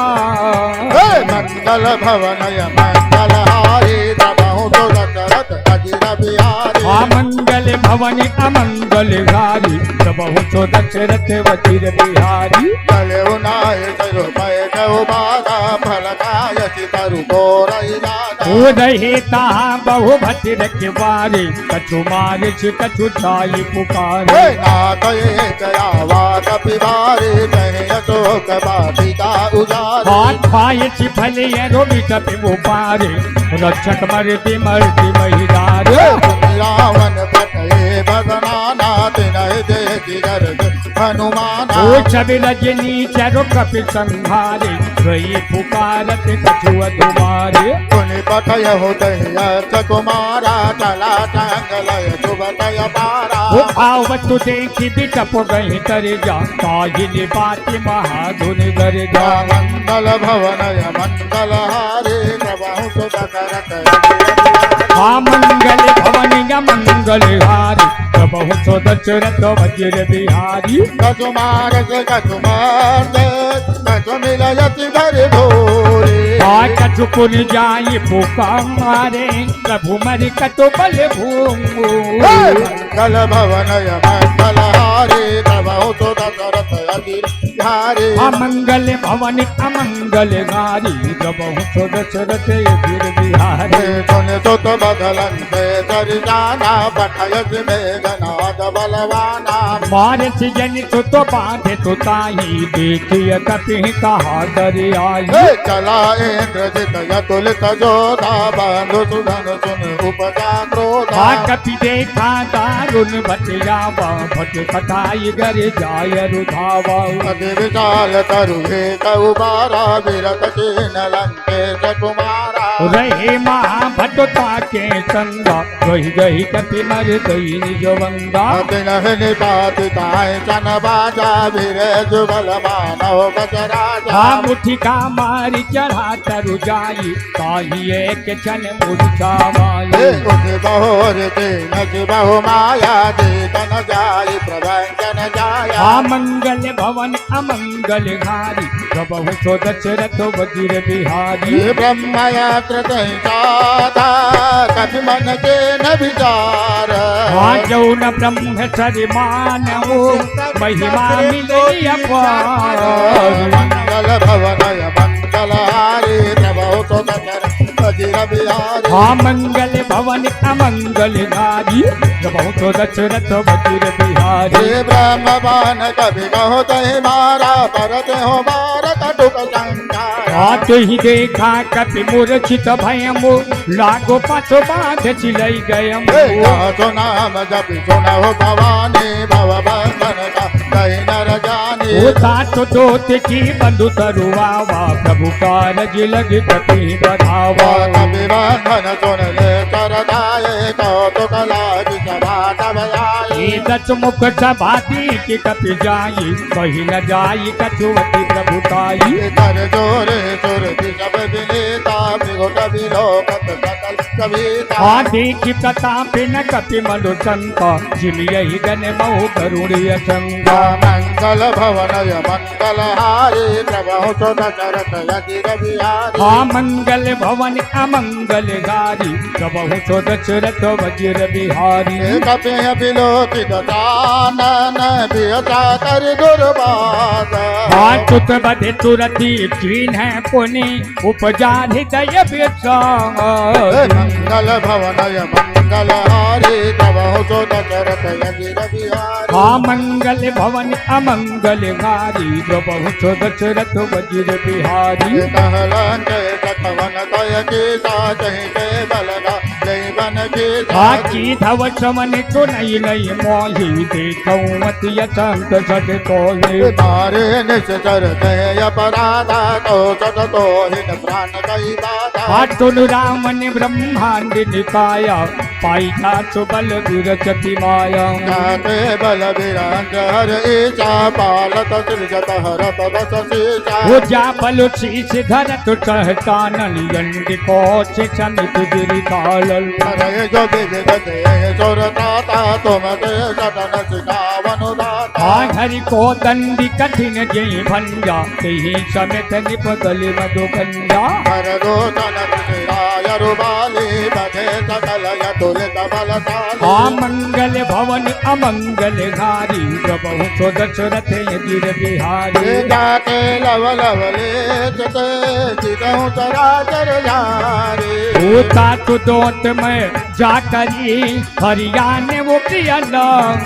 मंगल भवनय मंगलहारी प्रभु तो दशरथ अजीर बिहारी। मंगल भवन अमंगल घारी प्रभु तो दशरथ वजीर बिहारी। चले उनाय चलो भय बहु बाधा फल खायति तरु गोरई दादा उदही तहा बहु भति रखवारे कछु मारिच कछु छाई पुकारे नाथ एक आवा कपिवारे कहे अशोक बाटिका उजारे हाथ पाए छिपल रोबी कपि पारे रक्षक मरती मरती महिदारे रावण पटये भगनाना तिनहि देखि गर्ज हनुमाना ओ छवि रजनी चरो कपि संहारे वही पुकारत कछु अधुमारे पुनि पटय हृदय कुमारा चला टांगलय सुबतय पारा वो आवतु देखी बिटप गई तर जा काहिल बाति महाधुन कर जा मंगल भवनय मंगल हारे प्रभु सुदकरत मंगल भवन मंगल हारी प्रभु सो दशरथ वज्र बिहारी कछुमार से कछुमार कछु मिलयति घर भोरे कछु पुन जाई पुकारे प्रभु मरि कतो बल भूमु मंगल भवनय मंगल हारे प्रभु सुदकरत अधीर हारे अमंगल भवन अमंगल गारी प्रभु सो दशरथ वज्र बिहारी सुन सुत बदलंते चरि जाना पठयस मेघनाद बलवाना मारस जन तो बाधे तो ताही देखिय कपि कहा डर आई चला इंद्रजित यतुलित जोधा बंधु सुधन सुन उपजा क्रोधा कपि देखा दारुण बतियावा भट कटाई गर जाय रुधावा अति विशाल तरु हे कउबारा विरत चीन लंके कुमारा रहे महाभटता के संगा रही गई कपि मर गई निज वंगा अतिनहि पातिताय चन बाजा वीरे जुगल मानव गजराजा मुठिका मारी चढ़ा तरु जाई ताही एक चन मुरझावाई उठ बहोर के नच बहु माया दे तन जाय प्रभंजन जाया मंगल भवन अमंगल घारी प्रभु सो दशरथ वज्र बिहारी ब्रह्मयात्र साधा कभी मन के न विचार जौन ब्रह्मचर्य मानवो महिमा मिली अपार मंगल भवनय मंगल हारे प्रभु तो वज्र बिहारी मंगल भवन अमंगल घारी प्रभु तो दशरथ वज्र बिहारी ब्रह्मवान कभी कहो तय मारा परत हो मार कटुक संकार ही देखा कपि मूर्छित भयमु लागो पाछो बाध चिलई गयम नाम जप सुनो भवानी भव बंधन का कही नर जानी तो दोत की बंधु तरुआवा प्रभु कारज लग कपि बढ़ावा कपि बंधन सुन ले करदाये कौतुक लागी सभा तबयाई दस मुख सभा की कपि जाई कही न जाई कछुवती प्रभुताई कर जोरे सुर सब विनेता विघुट विलोकत सकल कविता देखी प्रताप न कपि मनु शंका जिम यही गण बहु करुणीय शंका मंगल भवनय मंगल हारे प्रभु सो दशरथ वज्र बिहारी मंगल भवन अमंगल गारी प्रभु सो दशरथ वज्र बिहारी कपि विलोकित दानन बिहता कर दुर्बाध तुत बधे तुरती चीन है पुनि उपजा हृदय विचार मंगल भवनय मंगल हारे प्रभु सो दशरथ वज्र बिहारी मंगल भवन अमंगल गारी प्रभु सो दशरथ वज्र बिहारी कहलन कवन तय के कहीं के बलगा जय बन के धव श्रवण सुनई लई मोहि देखौ मति अचंत सद कोहि तारे निश्चर कहे अपराधा तो सत तो हिन प्राण कई बाधा तुन राम ने ब्रह्मांड निकाया पाई था सुबल विरचति माया जाते बल विरांज हर ईचा पालत सृजत हरत बस सीचा हो जा बल शीश धरत कहतानन यंड कोच समित गिरि कालल हरे जो विगते सुरताता तुम ते सतन सिखावनु दाता हरि को दंडी कठिन जय भंजा तेहि समेत निपगल मधु कंजा हर दो तन सिराय रुबाली बधे सकल यतुलित बलशाली मंगल भवन अमंगल घारी प्रभु सो दशरथ वज्र बिहारी जाके लव लवले चते चितहु चराचर जारे होता तो दोत में जाकरी हरियाणे वो प्रिय नाम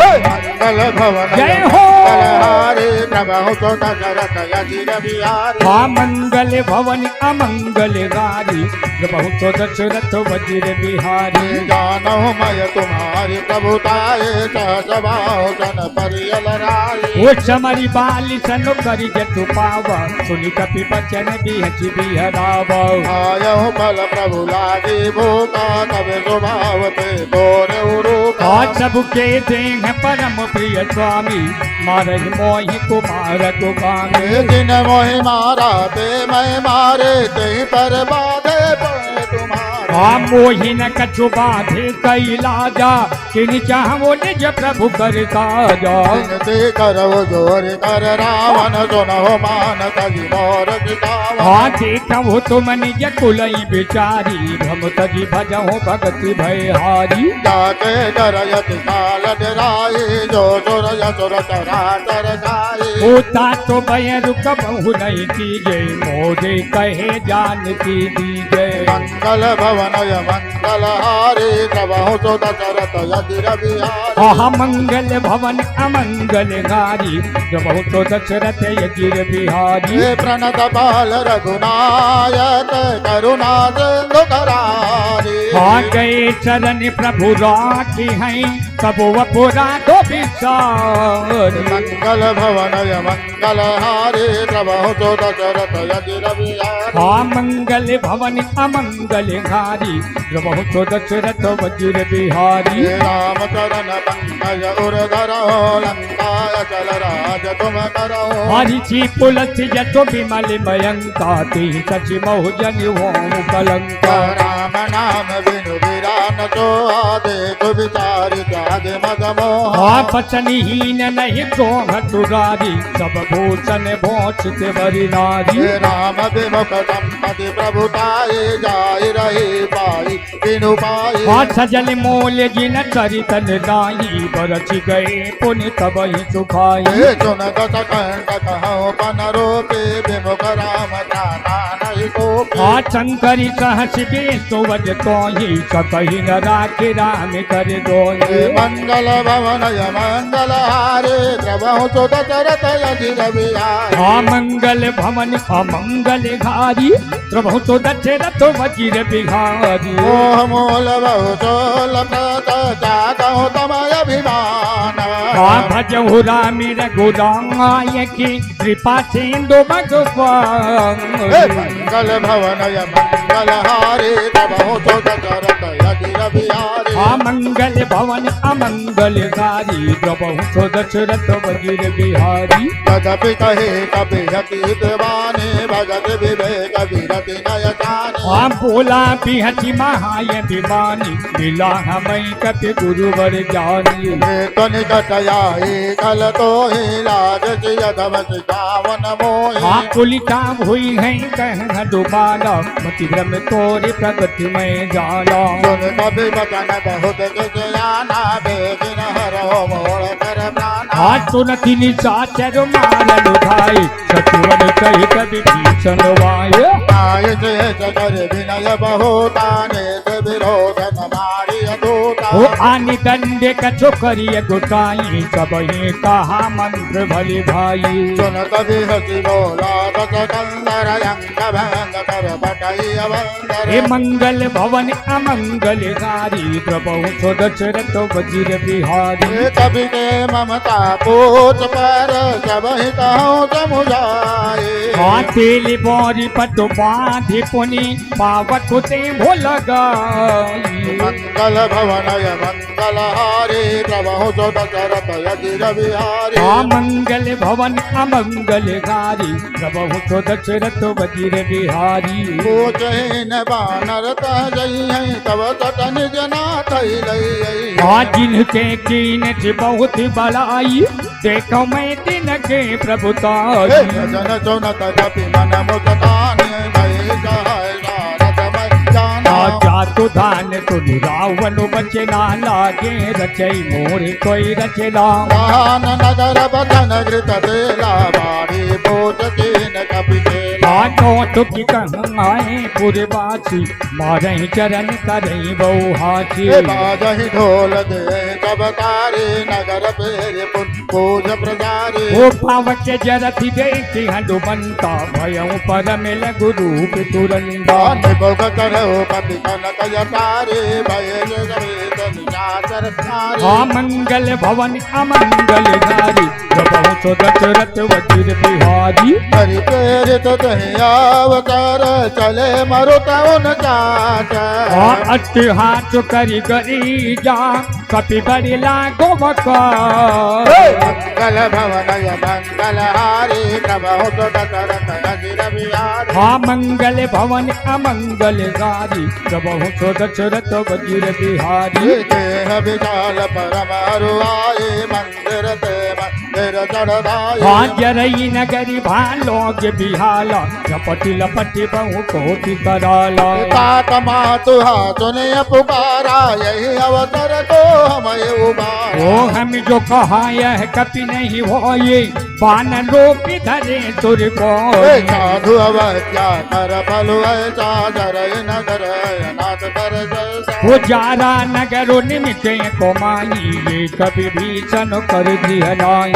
मंगल भवन जय हो। मंगलहारे प्रभु तो दशरथ यजिर बिहारी हाँ मंगल भवन अमंगल गारी प्रभु तो दशरथ वज्र बिहारी जानो मय तुम्हारी प्रभुताए सहस बाहुसन परियल राये वो समरी बाली सनु करी जतु पावा सुनि कपि बचन बिहचि बिहराव आयहु बल प्रभु लागे भूका तब स्वभाव पे तोर उरूका और सबके देह परम प्रिय स्वामी मारहि मोहि कुमार कुकामी दिन मोहि मारा ते मैं मारे ते पर बाधे पर तुम्हारा हाँ मोहि न कछु बाधे कैलाजा किन चाहवो निज प्रभु कर काजा विनती करो जोर कर रावण सुनहो मान तजी मोर जितावा हाँ देखो तुम निज कुलई बिचारी भ्रम तजी भजहो भगति भयहारी जाके करयति काल डराई जो सुर यसुर चराचर जाई होता तो भय रुक बहु नहीं कीजे मोरे कहे जानती दीजे मंगल भवनय मंगल हारे प्रभु तो दशरथ यजिर बिहारी आहा मंगल भवन अमंगल गारी प्रभु तो दशरथ यजिर बिहारी हे प्रणत बाल रघुनायक करुणा सिंधु करारी हाँ गए चरण प्रभु राखी हैं तब वपुरा तो विचार मंगल भवनय मंगल हारे प्रभु तो दशरथ यजिर बिहारी हाँ मंगल भवन अमंगल घारी प्रभु तो दशरथ वज्र बिहारी हे राम चरण पंकज उर्धरो लंकाय चल राज तुम करो हरिचि पुलस यशो विमल मयंका तिहि सचि महु जन होम कलंका राम नाम बिनु विरान तो आदे तु विचारि त्याग मद मोह हाँ बचनहीन नहीं सोह तुरारी सब भूषण भोषित बरि नारी हे राम विमुख संपति प्रभुताए जाय रही पाई बिनु पाई हाँ सजल मोल जिन चरितन दाई बरस गए पुण्य तब ही सुखाई हे चुन दस कंठ कहो पन रोपे विमुख राम जाना नहीं कोपे हाँ शंकरी सहस बेसो वज तो ही सकही न राखे राम कर दो हे मंगल भवनय मंगल हारे प्रभु तो दशरथ यजिर बिहारी हाँ मंगल भवन अमंगल घारी प्रभु तो दशरथ वज्र बिहारी मोह मोल बहु सोल प्रत जागो तमय अभिमान हाँ भजहु राम रघुराय की कृपा सिंधु भगवान हे मंगल भवनय मंगल हारे प्रभु तो दशरथ यजिर बिहारी हाँ मंगल भवन अमंगल गारी प्रभु तो दशरथ वज्र बिहारी तदपि कहे कपि हकीत बाने भगत विवेक विरति नय जाने हाँ बोला बिहति महाय विमानी मिला हमें कपि गुरुवर ज्ञानी हे तो निकट आए कल तो ही लाज यधम जावन मोहि हाँ कुलिका हुई है कह डुबाला मति भ्रम तोरे प्रगति में जाला सुन कभी बचन बहुत किसयाना बेगिन हरो मोर कर प्राणा हाँ सुनति निशाचर मारल भाई सतुवन कही कवि भीषण वाय आय से सगर विनय बहुताने से विरोधन मारी दूता वो आनि दंडे कछो करिय गुटाई सब ही कहा मंत्र भले भाई सुन कभी हसी बोला दस कंदर अंग भंग कर बटई अवंदर हे मंगल भवन अमंगल गारी प्रभु तो दशरथ वज्र बिहारी हे कभी के ममता पूत पर सब ही कहो समुझाए हाँ तेली बोरी पटु बांधि पुनि पावक ते भोल गाई मंगल भवनय मंगल हारे प्रभु तो दशरथ यजिर बिहारी हाँ मंगल भवन अमंगल गारी प्रभु तो दशरथ वज्र बिहारी पूछन बानर तह जई है तब तटन जना थई लई हाँ जिनके कीन बहुत बड़ाई देखो मैं दिन के प्रभुताई जन सुनत जपि मन मुस्कान भई कहै नारद मन जाना जातु धान तुनि रावण बचना लागे रचई मोर कोई रचना दान नगर बदन घृत बेला बाड़ी बोध कीन कपि कौतुक कहमाए पुरवासी मारही चरण करही बहुहासी बाजही ढोल दे सब तारे नगर पेरे पूज प्रजारे ओ पावक जरति देखी हनुमंता भयऊ परम लघु रूप तुरंता भोग करो कपि कनक यतारे भय जगवेद निशाचर थारे हाँ मंगल भवन अमंगल घारी प्रभु सो दशरथ वज्र बिहारी हरि प्रेरित अवतार चले मरुत उन जात हाँ अट्टहास करी गरी जा कपि बड़ी लागो बकार मंगल भवन मंगल हारी प्रभु तो दशरथ अजिर बिहारी हाँ मंगल भवन अमंगल गारी प्रभु सो दशरथ वज्र बिहारी देह विशाल परम अरुआए मंदिर ते मंदिर चढ़ाए हाँ जरई नगरी भालोग बिहाला झपटी लपटी बहु कोटि कराला तात मातु सुने पुकारा यही अवसर को हमें उबारा ओ हम जो कहा यह कपि नहीं होए बान लोक धरे तुर को साधु अवज्ञा कर फल ऐसा जरय नगर अनाथ कर जैसा वो जारा नगरो निमित को माई ये कभी भीषण कर दिहलाई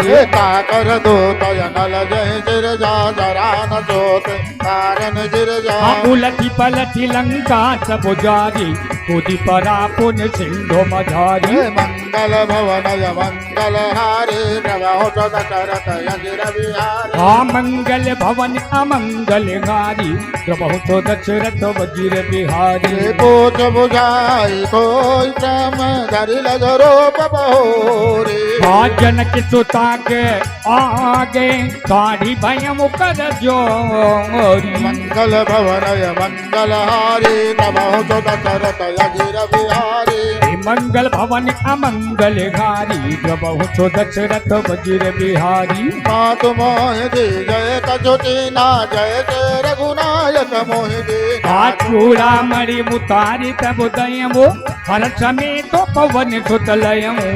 कर दो नल जय जिर जा जरा न सोत कारण जिर जा उलटी पलटी लंका सब जारी कुदी परा पुन सिंधु मझारी मंगल भवन मंगल हारे प्रभु तो दशरथ अजिर बिहारी हाँ मंगल भवन अमंगल गारी प्रभु तो दशरथ वज्र बिहारी पोच बुझाई कोई श्रम धरि लजरो बहोरे हाँ जनक सुता के आगे दाढ़ी भयम कर जोरी मंगल भवन मंगल हारे प्रभु तो दशरथ अजिर बिहारी मंगल भवन अमंगल घारी प्रभु सो दशरथ वज्र बिहारी मातु मोह दे जय कछुती ना जय जय रघुनायक मोह दे चूड़ा मणि मुतारी तब दयमो हर समय तो पवन सुतलयमो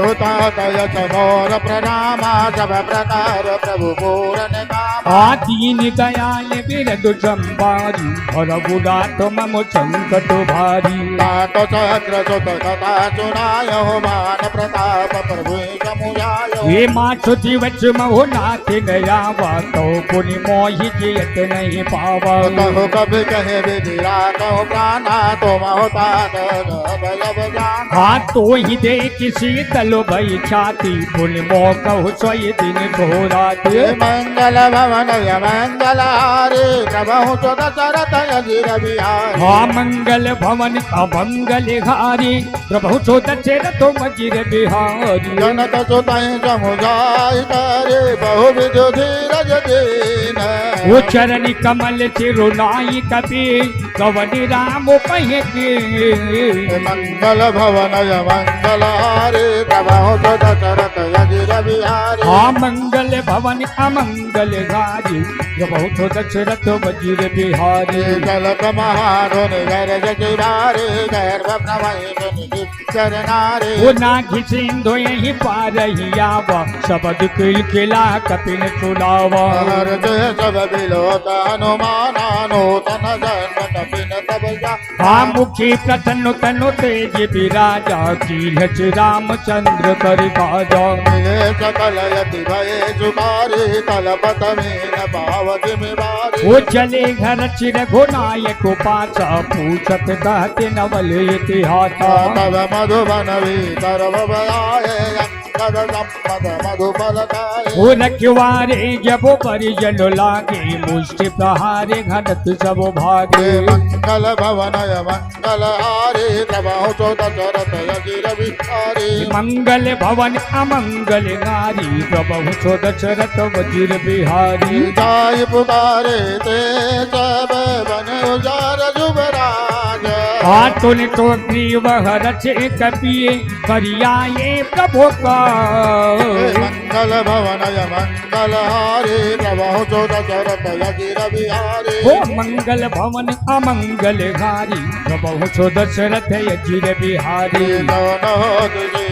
होता तयस मोर प्रणामा सब प्रकार प्रभु पूरन काम दीन दयाल बिरदु संबारी हर बुरा तो मम संकट भारी नाथ चक्र सुत कथा सुनाय हो मान प्रताप प्रभु समुझाय हे माछु दिवच महो नाथ गयावा तो पुनि मोहि जियत नहीं पावा कहो कभी कहे विधिरा कहो प्राणा तुम होता हाँ तो ही देख शीतल भई छाती पुनि मोह कहु सोई दिन घोराती मंगल भवन मंगल हारे प्रभु तो दशरथ अजिर बिहारी हाँ मंगल भवन अमंगल हारी प्रभु सो दशरथ वज्र बिहारी जनक सुतहि समुझाई करे बहु विधि धीरज दीन वो चरण कमल चिरुनाई कपि कवन राम कहे के मंगल भवन मंगल हारे प्रभु तो दशरथ अजिर बिहारी हाँ मंगल भवन अमंगल गारी प्रभु तो दशरथ वज्र बिहारी जलक महाधुन गरज किरारे गर्भ प्रभु चरनारे वो नाघि सिंधु यही पार ही आवा शब्द किला कपिन चुलावा हर सब बिलोक हनुमाना नूतन जन्म कपिन तब जा हाँ मुखी प्रसन्न तनु तेज विराजा कीलच रामचंद्र कर बाजा मिले सकल यति भये जुकारी तलपत मीन पाव जिम्मेवारी वो चले घर चिर घुनायक पाचा पूछत कहते नवल इतिहास तब मधुबन भीतर भयाए अंगद सम्मद मधुबल गाए वो रखवारे जब परिजन लागे मुष्टि प्रहारे घनत सब भागे मंगल भवन मंगल हारे प्रभु तो दशरथ अजिर बिहारी मंगल भवन अमंगल गारी प्रभु सो दशरथ वज्र बिहारी जाय पुकारे ते सब बन उजार जुबराज हाथुन तो ग्रीव रचे कपिए करियाए प्रभु का मंगल भवन मंगल हारे प्रभु तो दशरथ अजिर बिहारी वो मंगल भवन अमंगल घारी प्रभु सो दशरथ अजिर बिहारी दोनों तुझे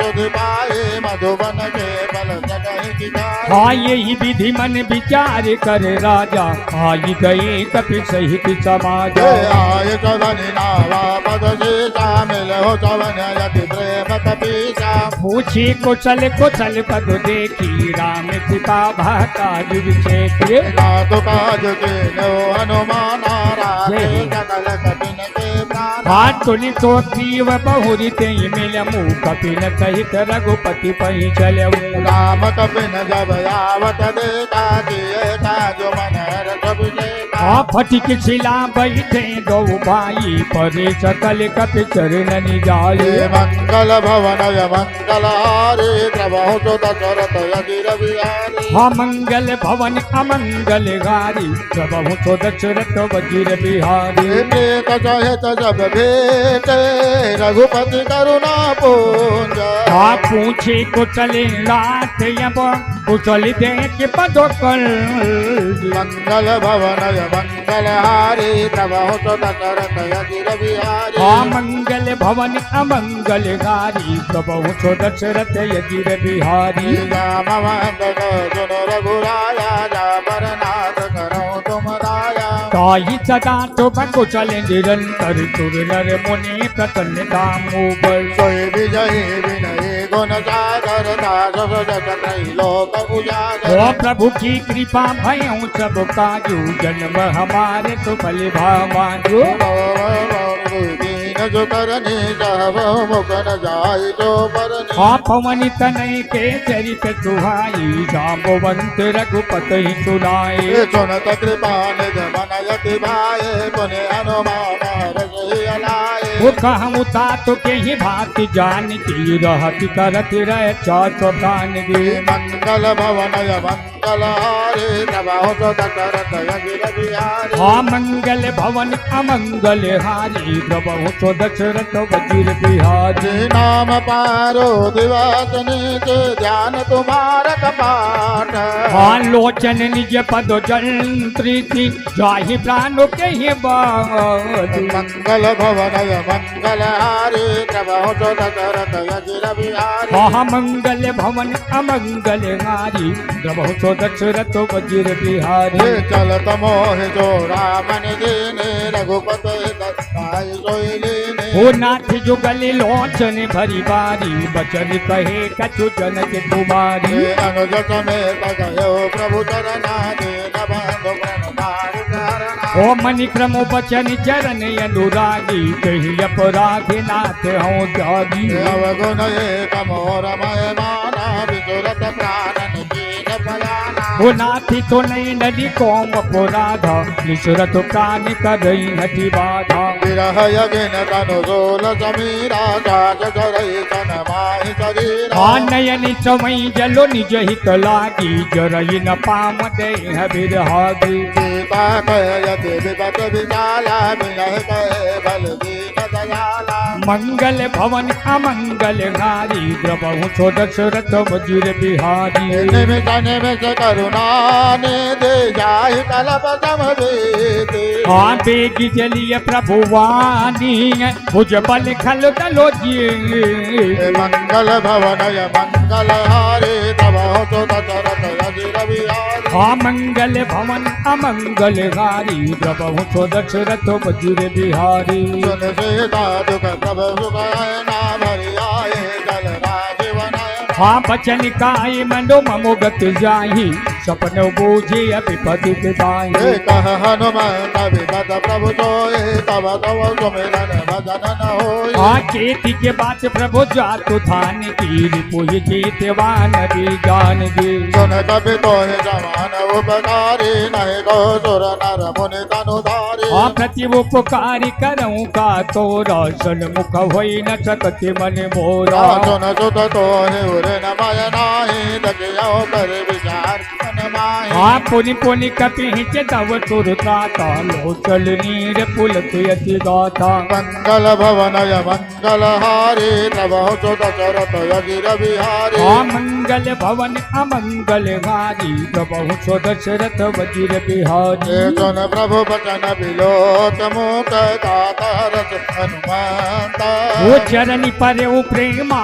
सुधि पाए मधुबन के बल जगह की गाई। हाँ यही विधि मन विचार कर राजा आई गए कपि सहित समाज। आय चवन नावा पद सीता मिलो चवन यति प्रेम कपीसा। पूछी कुशल कुशल पद देखी राम सीता भाता विक्षेत्र। नाथ काज के नो हनुमान राखे सकल कपिन के प्राण। हाथ तुनि तो क्रीव बहुरी ते मिल मुँह कपिन सहित रघुपति पही चलऊ। राम कपिन जब आवत देखा किए काज मन हर्ष विजेता। हाँ फटिक छिला बैठे दो भाई परे सकल कपि चरण जाए। मंगल भवन मंगल हारे प्रभु तो दशरथ यदि रविहारी। हाँ मंगल भवन अमंगल गारी प्रभु तो दशरथ वजीर बिहारी। प्रेत सहित जब भेटे रघुपति करुणा पूंज। हाँ पूछे कुशल लात यब कुशल देख पदोकल। मंगल भवन मंगल हारी प्रभु तो दशरथ यदि रविहारी। हाँ मंगल भवन अमंगल गारी प्रभु तो दशरथ यजीर बिहारी। राम मंगल सुन रघुराया जा परनाथ करो तुम राया। ताई सदा तुम कुशल निरंतर तुर नर मुनि प्रसन्नता मोबर। सोई विजयी विनयी गुण सागर दास सजत त्रैलोक उजागर। ओ प्रभु की कृपा भयऊ सब काजू जन्म हमारे तो फल भावाजू। दीन जो करनी सब मुख न जाय जो परनी। हाँ पवन तनय के चरित सुहाई जाम्बवंत रघुपति सुनाए। सुनत कृपा निध मन यति भाए पुनि हनुमान हरषि अलाए। वो कहूँ तात के ही भात जान की रहत करत रह चाचो प्राण गे। मंगल भवन मंगल हारे प्रभु तो दशरथ यदि रविहारी। हाँ मंगल भवन अमंगल हारी प्रभु तो दशरथ वजीर बिहारी। नाम पारो दिवस निज ध्यान तुम्हारा कपाट। हाँ लोचन निज पद जंत्री जाहि प्राणो के ही बात। मंगल भवन मंगल हारे प्रभु तो दशरथ यदि रविहारी। हाँ मंगल भवन अमंगल हारी प्रभु तो दशरथ वजीर बिहारी। चलत मोह जो रामन दीने रघुपति दत्ताई सोई लीने। हो नाथ जुगल लोचन भरी बारी बचन कहे कछु जन के कुमारी। अनुज समेत गयो प्रभु चरना दीन बंधु प्रणतार चरणा। ओ मनि क्रम बचन चरण अनुरागी कही अपराधी नाथ हूँ जागी। अवगुण एक मोर मय माना विदुरत प्राणन कीन भयाना। हो नाथी तो नहीं नदी कोम अपराध निसुरत प्राण करई हति बाधा। विरह यगिन तनु सोल समीरा जात जरई तन माहि शरीरा। हाँ नयन समय जलो निज हित लागी जरई न पाम देह बिरहागी। सीता कहयति विपत विशाला विनय कहे बल दीन दयाला। मंगल भवन अमंगल हारी द्रवहु सो दशरथ वजीर बिहारी। निमिष निमिष करुणा ने दे जाहि कलप समवेते। हाँ बेगी जलिय प्रभु वाणी भुज बल खल दलो जी। मंगल भवन मंगल हारे प्रभु तो दशरथ यदि रविहारी। हाँ मंगल भवन अमंगल हारी प्रभु सो दशरथ वजीर बिहारी। सुन सीता दुख प्रभु सुख ना भरि आए जल राजीवन। हाँ बचन काय मनो ममोगत जाही सपन बूझे अभिपति पिताई। कह हनुमंत विपत प्रभु सोए तब तव सुमिरन भजन न होई। हाँ खेती के बात प्रभु जातु थान की रिपुहि जीतवान भी जान दी। सुन कपि तोहि समान उपकारी नहीं को सुर नर मुनि तनुधारी। हाँ प्रति उपकारी करऊँ का तोरा सन्मुख होई न सकति मन मोरा। सुन सुत तोहि उर न मय नाही दकियो कर विचार मन माहि। हाँ पुनि पुनि कपि हिच तव तुरता लो चल नीर पुलक यति गाथा। मंगल भवन मंगल हारे प्रभु तो दशरथ यदि रविहारी। हाँ मंगल भवन अमंगल हारी प्रभु सो दशरथ वजीर बिहारी। सुन प्रभु बचन बिलो त्रिलोकमुख दातारस हनुमंत वो चरण पर वो प्रेमा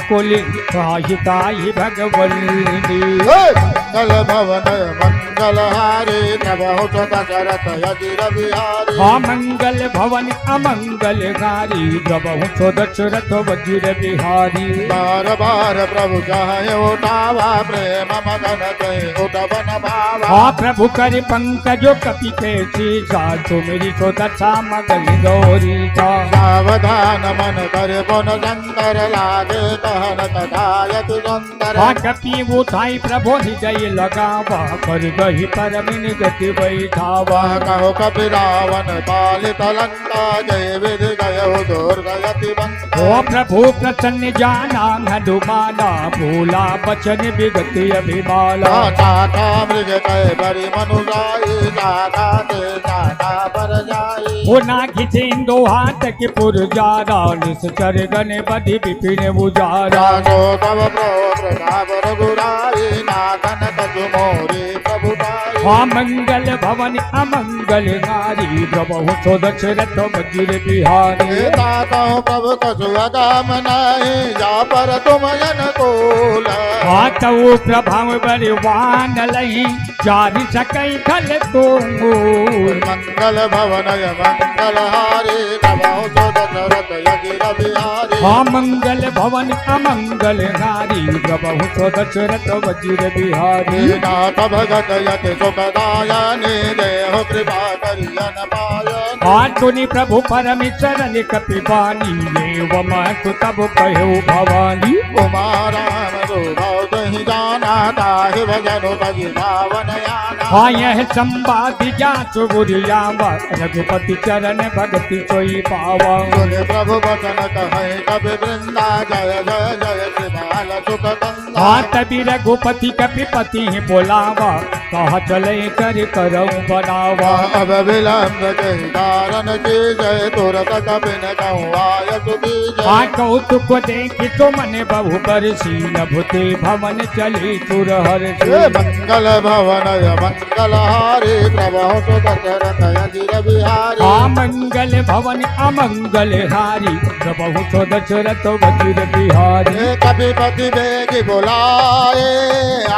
कुल काहि काहि भगवंती मंगल भवन मंगल हारे प्रभु दशरथ यजिर बिहारी हाँ मंगल भवन अमंगल हारी प्रभु दशरथ वज्र बिहारी बार बार प्रभु चाहे उठावा प्रेम मगन ते उठवन भावा हाँ प्रभु कर पंकज कपि के शीशा तुमरी सो दशा मगल गौरी का सावधान मन कर पुन शंकर लागे कहन तथायति सुंदर हाँ कपि उठाई प्रभु हृदय लगावा कर गही परमिन गति बैठावा कहो कपि रावण पालित लंका जय विधि गयो दुर्गति बंका ओ प्रभु प्रसन्न जाना हनुमाना भोला बचन विगति अभिमाला चाटा मृग कह बड़ी मनुजाई चाटा ते चाटा पर जाई वो ना खिचेंदो हाथ के पुरजारा निश्चर गण बधि विपिन उजारा राजो तव प्रताप रघुराई नाथन कछु मोरी प्रभु ताई हाँ मंगल भवन अमंगल नारी प्रभु सो दशरथ वज्र बिहारी ताकहु प्रभु कछु अगाम नहीं जा पर तुम अनुकूल हाँ तऊ प्रभाव बलवान लही जारी सकई खल तोंगूर मंगल भवनय मंगल हारे प्रभु सो दशरथ यजिर बिहारी हाँ मंगल भवन अमंगल नारी प्रभु सो दशरथ वज्र बिहारी नाथ भगत यति सुखदायनि देहु कृपा करियन पायन हाँ तुनि प्रभु परमेश्वर कपि बानी एव महतु तब कहो भवानी कुमाराम रूपौ दहि जाना ताहि भजनु भजि भावन याना हाँ यह संवादि जासु बुरियावा रघुपति चरण भगति सोई पावा सुन प्रभु वचन कहे कवि वृंदा जय जय जय कृपाल सुख कंदा हाँ तभी रघुपति कपिपति बोलावा कहा चले कर करऊ बनावा अब विलम्ब कहि कारण की जय तुरत कपिन कहूँ आय सुधी हाँ जय कौतुक देखि तो मन बहु बरसी नभुते भवन चली तुर हर्षि मंगल भवनय मंगल हारे प्रभु सो दशरथ यजिर बिहारी हाँ मंगल भवन अमंगल हारी प्रभु सो दशरथ वज्र बिहारी कपिपति बेगी बुलाए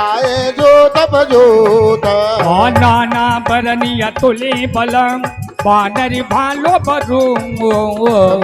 आए जो तप जोत हाँ नाना बरनिया तुले बलम बानर भालो बरूंगो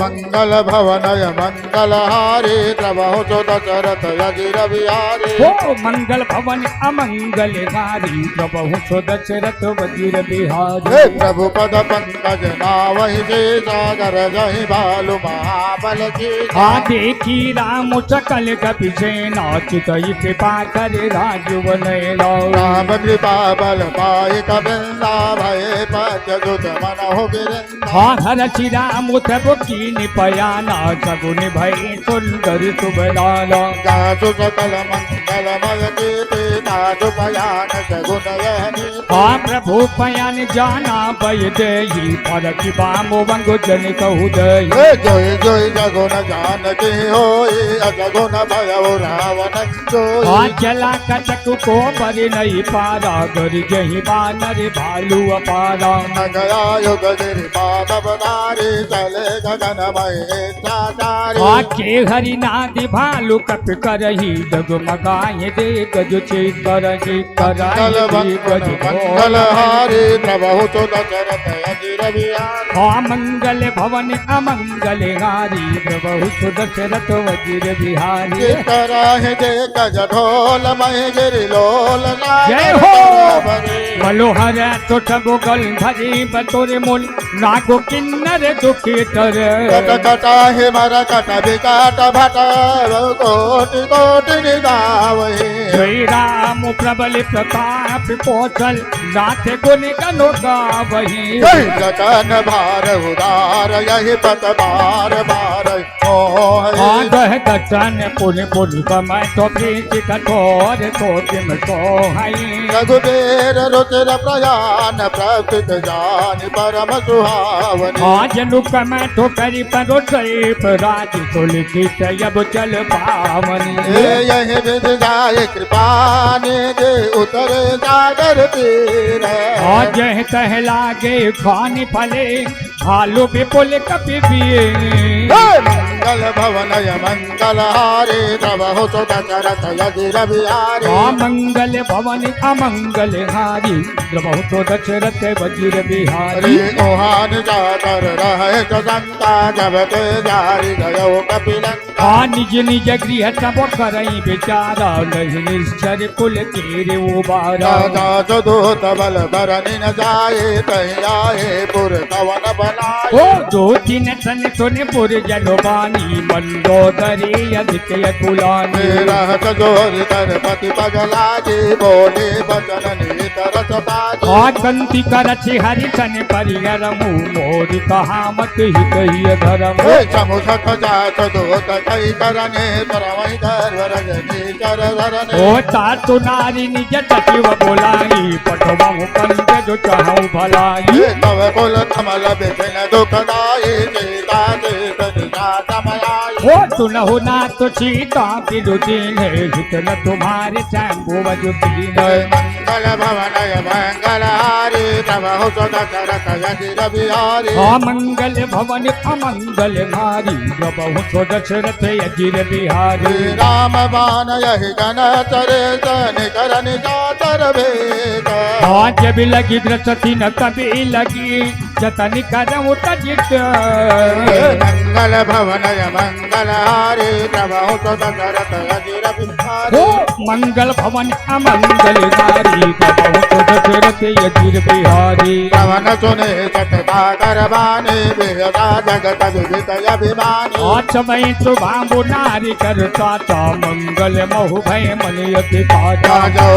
मंगल भवनय मंगल हारे प्रभु सो दशरथ यजिर बिहारी हो मंगल भवन अमंगल हारी प्रभु सो दशरथ वज्र बिहारी प्रभु पद पंकज नावहि जे सागर जहि भालु महाबल की हाँ देखी राम सकल कपि सेना चितई कृपा कर राजवन राम कृपा बल पाई कबिंदा भय पद दुत मन हो गिरिंदा हाँ हर श्री राम तब की निपयाना सगुन भय सुंदर सुबलाना जासु सकल मंगलमय कीर्ति तासु पयान सगुन यहनी हाँ प्रभु पयान जाना भय देही फरक बामो बंगो जन कहु दई जोई जोई जगुन जानकी होई अजगुन भयउ रावण जोई हाँ चला कटक को पर नहीं पारा गर जही बानर भालू अपारा न गया युग गिरि पादव नारी चले गगन मय चाचारी हाँ के हरि नादि भालू कप करही डगमगाए दे गज चे करही मंगल कराए गज मंगल हारे प्रभु सो दशरथ यजिर बिहारी हाँ मंगल भवन अमंगल हारी प्रभु सो दशरथ वज्र बिहारी चितराहि जे गज ढोल मय गिरि लोल जय हो मनोहर चोट बोगल भरी बतोरे मोल नागो किन्नर दुखी तर कट कटाहि मर कट विकट भट कोटि कोटि निदावहि श्री राम प्रबल प्रताप पोचल नाथ गुण गनो गावही जय जगन भार उदार यही पत बार बार मोहि आगह गचन पुन पुन समय तो प्रीत कठोर तो किम को हई रघुबीर रुचिर प्रयान प्रकृत जान परम सुहावनी जनु कमै ठोकरी परो ट्रेप राज तुलकित अब चल पावनी यही विध जाए कृपा निधि उतरे सागर तीर जह तह लागे खानी फले भालू विपुल कपि पिए मंगल भवनय मंगल हारे तब हो तो दशरथ यदि रविहारे मंगल भवन अमंगल हारी द्रवहु तो दशरथ वज्र बिहारी ओहान जाकर रहे संता जब ते जारी गयो कपिलंका निज निज गृह तब करई विचारा नहीं निश्चर कुल तेरे उबारा दास दूत बल बरनि न जाए तहि आए पुर कवन बनाए दो दिन सन सुन पुर जलवानी मंदोदरी अदित्य कुलानी रहत जोर कर पति पगलागे बोले बचन नितर सपाजे कंति करछि हरि सन परिहर मुँह मोर कहामत हित ही धर्म समुख जात दूत कई करने परमई गर्व रजनी कर धरने तातु नारी निज सचिव बोलाई पठवहु पंच जो चाहु भलाई तव कुल कमल बिपिन दुखदाई सीता सीता समयाई सुनहु नाथ सीता बिरुदीन हित न तुम्हारे शंभु वजुदीन मंगल भवनय मंगल हारी प्रभु दशरथ यदि रविहारी मंगल भवन अमंगल हारी प्रभु दशरथ यदि बिहारी राम बान यही गण चरे निकर निजातर भेद जब लगी ग्रसती न कभी लगी जतन करऊँ तजित मंगल भवनय मंगल हारी प्रभु दशरथ यदि रविहारी मंगल भवन अमंगल हारी प्रभु दशरथ यदि बिहारी पवन सुने सतता करवाने बेहदा जगत विदित अभिमानी समय शुभांबु नारी करता चा मंगल महु भय मन यति पाचा जो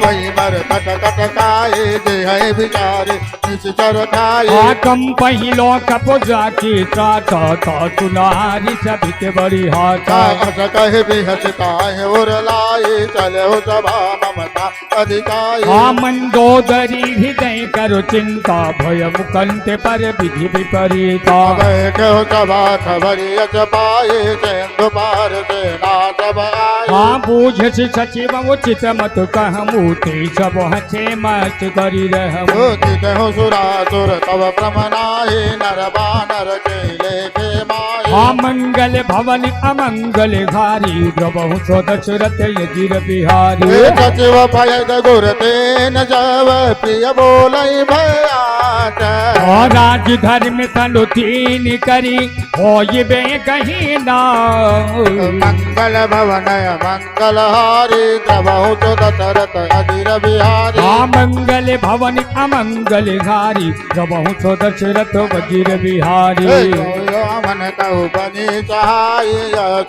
वही मर कट कट खाए जे है विचारे निश्चर खाए कम पहिलो कपुजा की चाचा था सुनारी सभित बड़ी हाथा अस कहे बिहसता है और लाए चले हो सभा ममता अधिकाए मंदोदरी हृदय करो चिंता भय मुकंत पर विधि विपरीता बैठे हो सभा खबरी अच पाए सिंधु पार से नाथ आए बूझ सचिव उचित मत कह मूर्ति सब हचे मत करी रहमु हो सुरासुर तव प्रमनाए नर बानर के लेखे माए मंगल भवन अमंगल घारी द्रवहु सो दशरथ यदि बिहारी सचिव भय गुर तेन जब प्रिय बोलई भयात राज धर्म तनु तीन करी हो बे कहीं ना मंगल भवनय मंगल हारी प्रभु दशरथ यदि रविहारी मंगल भवन अमंगल घारी प्रभु सो दशरथ वज्र बिहारी मन कहु बनी सहाय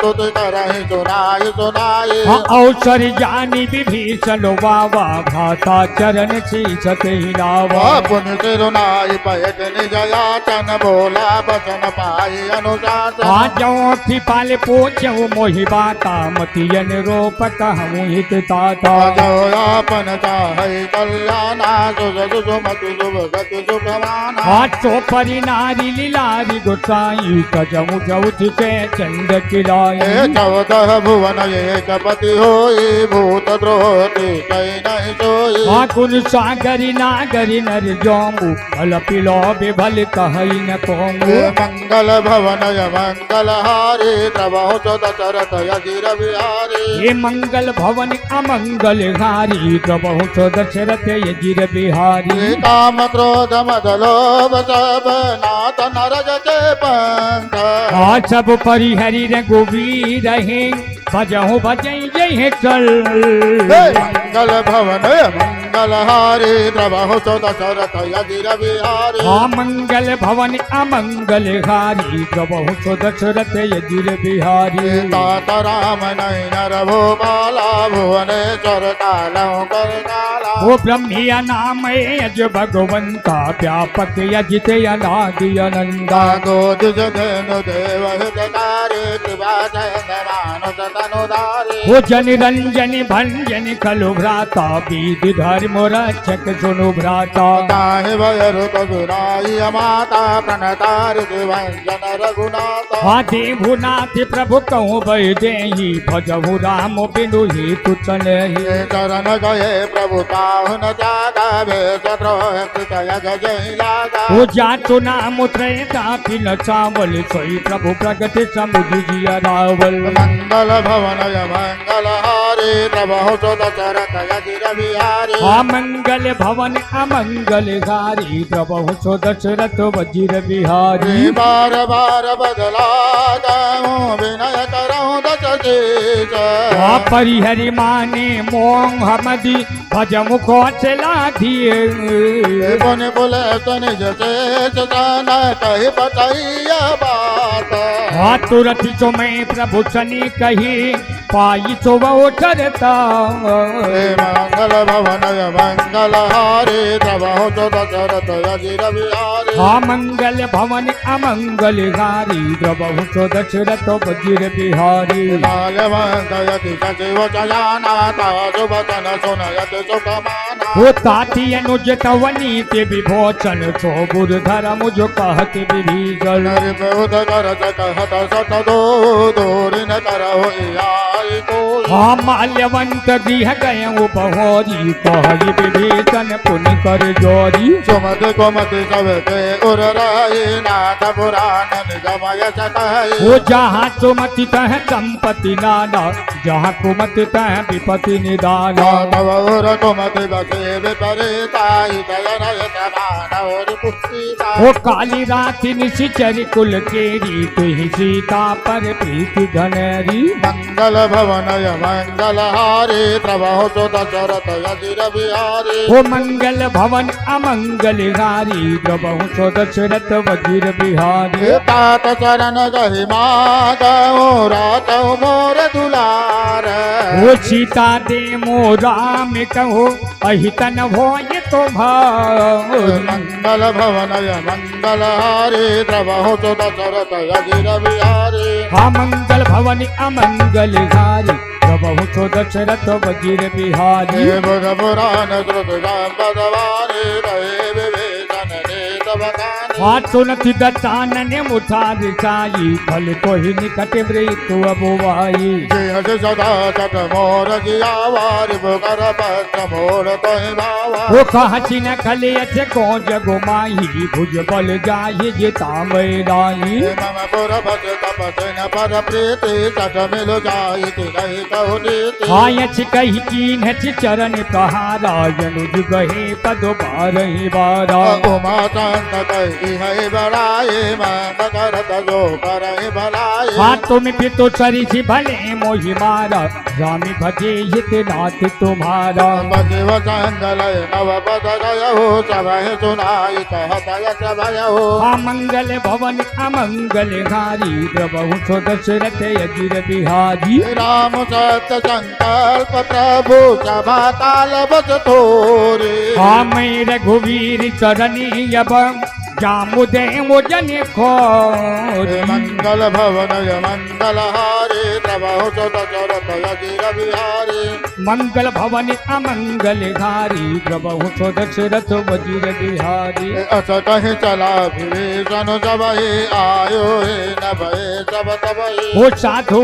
तुत करहि सुनाय सुनाय अवसर जानी विभीषण वावा भाता चरण शीसत हिलावा पुन सिरुनाय पयट निजयाचन बोला बचन पाई अनुशासन जो फिपाल पोछो मोहि बाता मतियन रोप कहूँ हित ताता जो आपन चाहै कल्याणा सुज सुमति शुभ गति सुखमाना चौपरी नारी लीलारी गोसाई कजमु जउठ के चंद किराए 14 भुवन एक पति होई भूत द्रोही कई नहीं सोई कुल सागरी नागरी नर जोमु भल पिलो बिभल कहई न कोमु मंगल भवनय मंगल हारी प्रभु दशरथ यदि रविहारी ये मंगल भवन अमंगल हारी प्रभु दशरथ यदि बिहारी काम क्रोध मद लोभ सब नाथ नरज के पंथ सब परिहरि रघुवीर रहे भजहु भजई जय चल मंगल भवनय मंगल हारी प्रभु दशरथ यदि रविहारी मंगल भवन अमंगल हारी प्रभु दशरथ यदि बिहारी तात राम नर भूपाला भुवनेश्वर कालौ कर काला वो ब्रह्मिया नाम यज भगवंता व्यापक यजित अनादि अनंदा गोद जगनु देव हितकारी कृपा जय मानुष तनुधारी वो जन रंजन भंजन खलु भ्राता विधि हरि मोरक्षक सुनु भ्राता ताहि भयरु तदुराई माता प्रणतार दिवंजन रघुनाथ आदि भुनाथ प्रभु कहूँ बह देहि भजहु राम बिनु ही तु चलहि ये चरण गए प्रभु ताहु न जागा भेष द्रोह कृतय गजहि लागा ओ जातु नाम त्रय दापि न चावल सोई प्रभु प्रगति समुझ जिया रावल मंगल भवनय मंगल हारे प्रभु सुत चरत यदि रविहारे अमंगल भवन अमंगल गारी प्रभु सो दशरथ वज्र बिहारी बार बार बदला गऊँ विनय करऊँ दस शीष परिहरि माने मोह मदी भज मुखो चला दिए पुन बुले तनिज शेष सन कही बताइए बात तुरंत जो मैं प्रभु सनी कही पाई तो वो डरता मंगल भवनय मंगल हारे प्रभु तो दशरथ यदि रविहारे मंगल भवन अमंगल गारी प्रभु तो दशरथ वज्र बिहारी माल्यवंतयति सचिव चयाना तासु वचन सुनयति सुखमाना वो ताती अनुज तवनी ते विभोचन छो बुधर मुझ कहत विभीषण नृपयुध करत कहत सत दो दूरी न करहु इयाई कोई माल्यवंत गृह गय बहोरी कही विभीषण पुनि कर जोरी सुमति कुमति सब के उर रही नाथ पुराण निगमय सकहि वो जहाँ सुमति तह संपत्ति नाना जहाँ कुमति तह विपत्ति निदाना तव उर कुमति बसे विपरीताई दयनयत मानव पुष्टिता वो काली राति निशिचर कुल केरी तुहि सीता पर प्रीति घनेरी मंगल भवनय मंगल हारे प्रभु तो दशरथ यदि रविहारे वो मंगल भवन अमंगल गारी प्रभु सो दशरथ वज्र बिहारी तात चरण गहि मागऊँ रातऊ मोर दुलार वो सीता दे मो राम कहो अहितन भोय तुम्हार मंगल भवनय मंगल हारे प्रभु तो दशरथ यदि रविहारे मंगल भवन अमंगल गारी प्रभु सो दशरथ वज्र बिहारी बुध पुराण श्रुत बदवारे रहे विभीषण नेत बखाने सुनति दत्तानन मुठार साई फल तो ही निकट मृत्यु अबुवाई जिहस सदा सत मोर जियावार बुकर पत्र मोर तहि भावा वो कहसी न खले अच को जगुमाही भुज बल जाहि जिता मैदाई मम पुर भज तपस न पर प्रीति सत मिल जाई तिलहि कहु नीति आयच कही कीन चरण प्रहारा जनुज गहे पद बारहि बारा उमा चंद कही है बड़ाई मंद करत जो करहि भलाई तुम पितु सरिषि भले मोहि मारा रामी भजे हित नाथ तुम्हारा बजिव चंदलय नव पद गयहु सबहि सुनाई कहत यस भयहु मंगल भवन अमंगल घारी प्रभु सो दशरथ यजिर बिहारी राम सत्य संकल्प प्रभु सभा ताल बस थोरे मैं रघुवीर चरणी अब जामुदे मुजन खोर मंगल भवनय मंगल हारे प्रभु तो दशरथ यदि रविहारे मंगल भवन अमंगल घारी प्रभु सो दशरथ वज्र बिहारी अस कहीं चला विभीषण सबहि आयो न भय सब तबहि वो साधु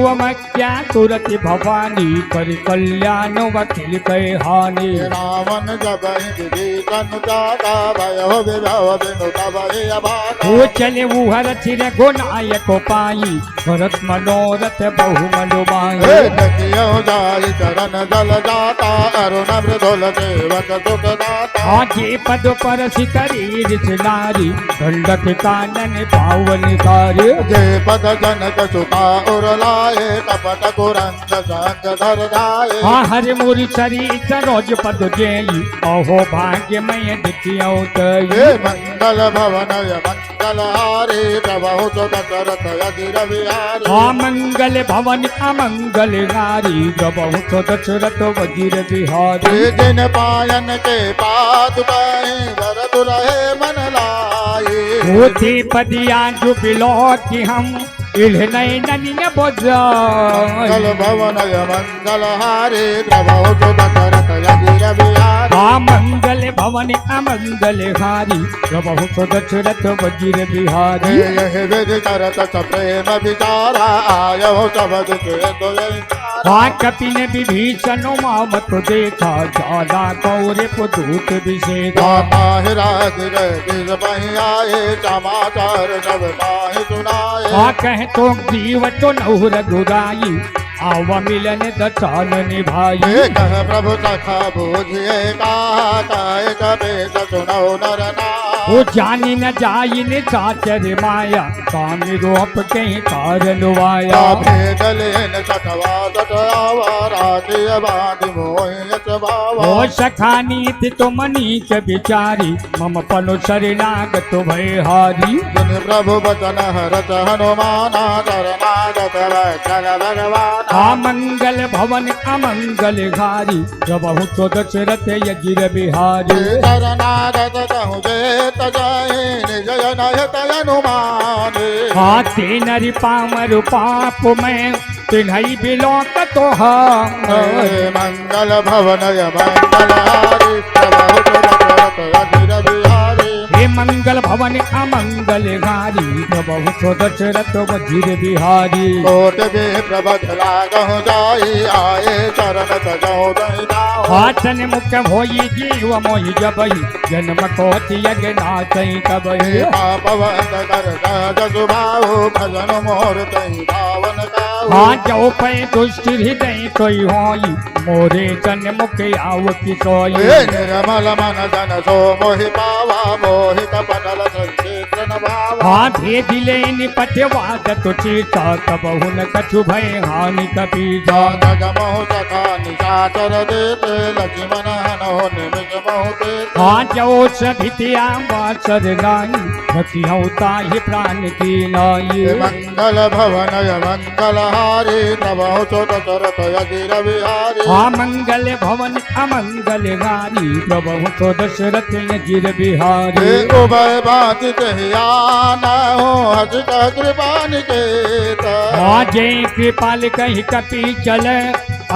क्या तुरत भवानी कर कल्याण वकील कह हानि रावण जबहि विभीषण जागा भयो विभव बिनु तबहि अभागा वो चले वो हर थिर गुनायक पाई भरत मनोरथ बहु मनुमाई नकियो जाय चरण जल जाता अरुण मृदुल सेवक सुख दाता आजे पद पर सिकरीर नारी दंडक कानन पावन कार्य जे पद जनक सुखा उर लाए कपट कुरंग संग धर जाए हर मुर सरी सरोज पद जेई अहो भाग्य मय दिखियो तई मंगल भवनय मंगल हारे प्रभु तो दशरथ यदि रविहारे मंगल भवन अमंगल गारी प्रभु तो दशरथ वज्र बिहारी जिन पायन के पाद कहीं भरत रहे मन लाए होते पदिया जो बिलो कि हम इल्हनैननिन बोजाई मंगल भवनय मंगलहारी प्रभो तो दशरथ यज्ञ बिहारी आ मंगल भवन अमंगल हारी प्रभु तो दशरथ वज्र बिहारी यह विधि करत स प्रेम विचारा आयो सब दुख आ कपिन विभीषण मामत देखा जाला कौरे पुदूत विषेदा राज गए आए समाचार सब माहि सुनाए आ कह तो जीव तो नहुर दुराई आवा मिलन दचान निभाई कह प्रभु सखा बूझिए काय कबे सुनो नर नाम वो जानी न जाई ने चाचर माया काम रूप के कारण वाया भेदलेन सखवा सतवाराधि बाधि मोहित भावा ओ सखानी तो मनीच बिचारी मम पनु शरणागत भय हारी जिन प्रभु बचन हरत हनुमाना शरणागत वत्सल भगवान आ मंगल भवन अमंगल घारी प्रभु तो दशरथ यज्ञ बिहारी शरणागत कहु जेत जय निज नयत हनुमान हाथे नरि पामर पाप में तिन्हई बिलोक तो मंगल भवनय मंगलहारी प्रभु तो दशरथ यज्ञ बिहारी हे मंगल भवन अमंगल घारी प्रभु तो दशरथ वज्र बिहारी कोट बे प्रभत लागहु जाई आए चरण सजहु दैनाओ हाथन मुख होई जीव मोहि जबहि जन्म कोटि यज्ञ नाचई तबहि पापवंत कर सहज सुभाव भजन मोर तई भावन गाओ हाँ जो पे दुष्ट हृदय कोई होई मोरे जन मुख आव की सोई निर्मल मन जन सो मोहि पावा मोहित पटल संचित्र न भावा हाँ भेदिले निपटवाद तुचिता तब हुन कछु भय हानि कपीजा जगमोह सखा निशाचर देते लक्ष्मण हनो निमिष मोह देते हाँ जो सभितिया वाचर नाई रखियौ ताहि प्राण की नाई मंगल भवनय मंगलहारी प्रभु तो दशरथ यज्ञ बिहारी हाँ मंगल भवन अमंगल गारी प्रभु तो दशरथ यज्ञ बिहारी उभय बात कहियाना हो हज कृपा निकेत हाँ जय कृपाल कही कपी चल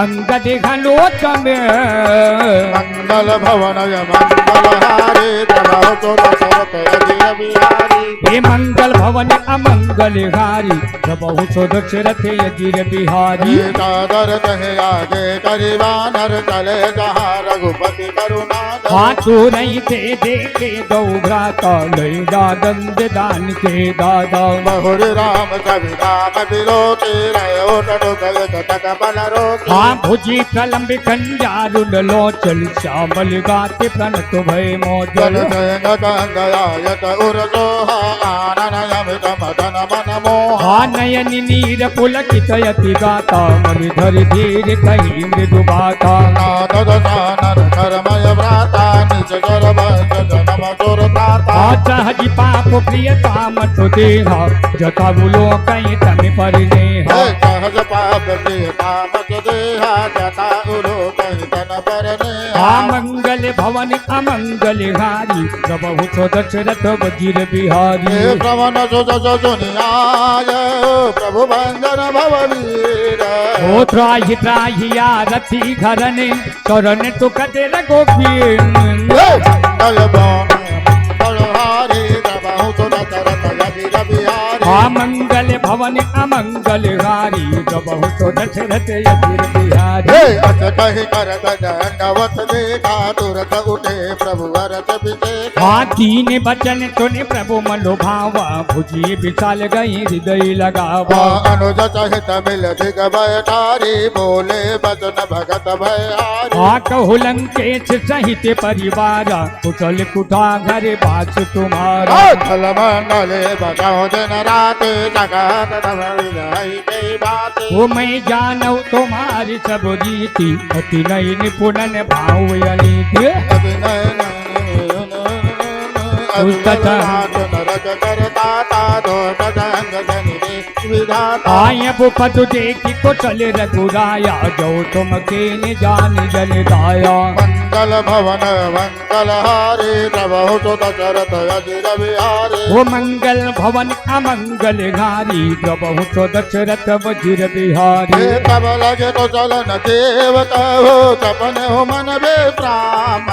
अंगद घलोचन मंगल भवनय मंगलहारी प्रभु तो दशरथ यज्ञ बिहारी हे मंगल भवन अमंगल हारी प्रभु तो दशरथ यज्ञ बिहारी सादर कहे आगे करिवानर चले जहाँ रघुपति करुणा हाँ तू नहीं थे देखे दो भ्राता लई दादंद दान के दादा बहुर राम कवि राम बिलो रहो टो गए तक बल रोके हाँ भुजी प्रलंब कंजारुल लोचल श्यामल गाते प्रणत भय मोजल गंगयायत उर्जोहा आनन यमित मदन मन मोह हाँ नयन नीर पुलकित यति गाता मन धर धीर कहीं मृदु बाता नाद दानर कर्मय व्राता निज गर्भ जन्म सुरताता सहज पाप प्रियता मत देहा जथा बुलो कहीं तम पर नेहा सहज पाप प्रियता मत देहा जथा उलो कहीं तन पर नेहा हाँ मंगल भवन अमंगल हारी प्रभु तो दशरथ वज्र बिहारी प्रवन सुनियाय प्रभु भंजन भववीर ओ त्राहि त्राहि या रथी घरने शरण तो कते रघुवीर मंगल मंगलहारी प्रभु तो दशरथ यज्ञ बिहारी हाँ मंगल भवन अमंगल हारी प्रभु तो दशरथ यज्ञ बिहारी अस कहि करत दंडवत देखा तुरत उठे प्रभु वरत विषेखा हाँ तीन बचन सुने प्रभु मनोभावा भुजी विशाल गई हृदय लगावा अनुज सहित मिल दिग बैठारी बोले बचन भगत भयारी हाँ कहु लंकेश सहित परिवार कुशल कुठा घर बास तुम्हारा फल मंगले बजाओ दिन रात जगत के बात वो मैं जानू तुम्हारी सब रीति अति नई निपुणन भाव अनीति नरक करता दो विधाता आय पद देखी कोटल रघुराया जो तुम के न जान जन दाया मंगल भवन मंगल हारे प्रभु तो दशरथ अजिर बिहारी वो मंगल भवन अमंगल घारी प्रभु तो दशरथ वज्र बिहारी हे तब लगे तो चलन देव कहो तपन हो मन विश्राम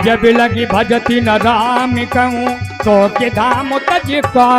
जब लगी भजती न राम कहूँ तो के धाम तज का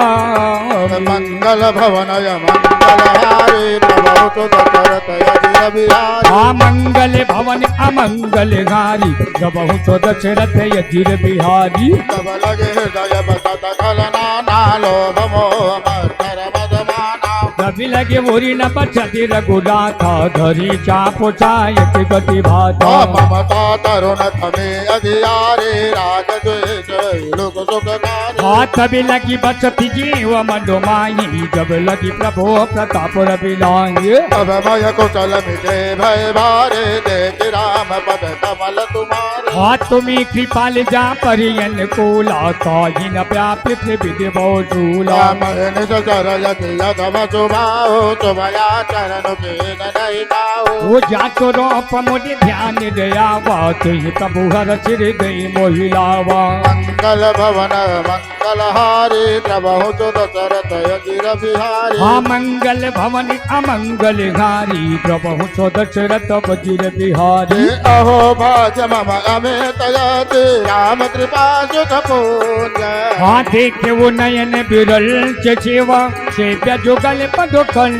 मंगल भवन मंगल हारे प्रभु तो दशरथ अजिर बिहारी मंगल भवन अमंगल घारी प्रभु तो दशरथ अजिर बिहारी तब लगे हृदय बसत कलना नालो मोह मत्सर मदमाना कभी लगे वोरी न बचती रघुनाथा धरी चाप चायक गति भाता ममता तरुण थमे अधियारे राग द्वेष लोक सुखकारी तभी लगी बचती जीव मनोमाही जब लगी प्रभु प्रताप रविलांग अब मय कुशल मिटे भय भारे देख राम पद कमल तुम्हारे तुम्हें कृपाल जा परियन कोला ताहि न व्यापी विधि बहुला निज चरयति यदव सुभाओ सुभया चरण के नहीं गाओ वो जातो रूप मुझे ध्यान दयावा तुहि प्रभु हर चिर गई मोहिलावा मंगल भवन मंगल हारी प्रभु तो दशरथ अजिर बिहारी मंगल भवन अमंगल घारी प्रभु तो दशरथ वज्र बिहारी अहो भाज मम अमित यति राम कृपा सुख पूज्य देखे वो नयन बिरल चेवा से जुगल पदुकल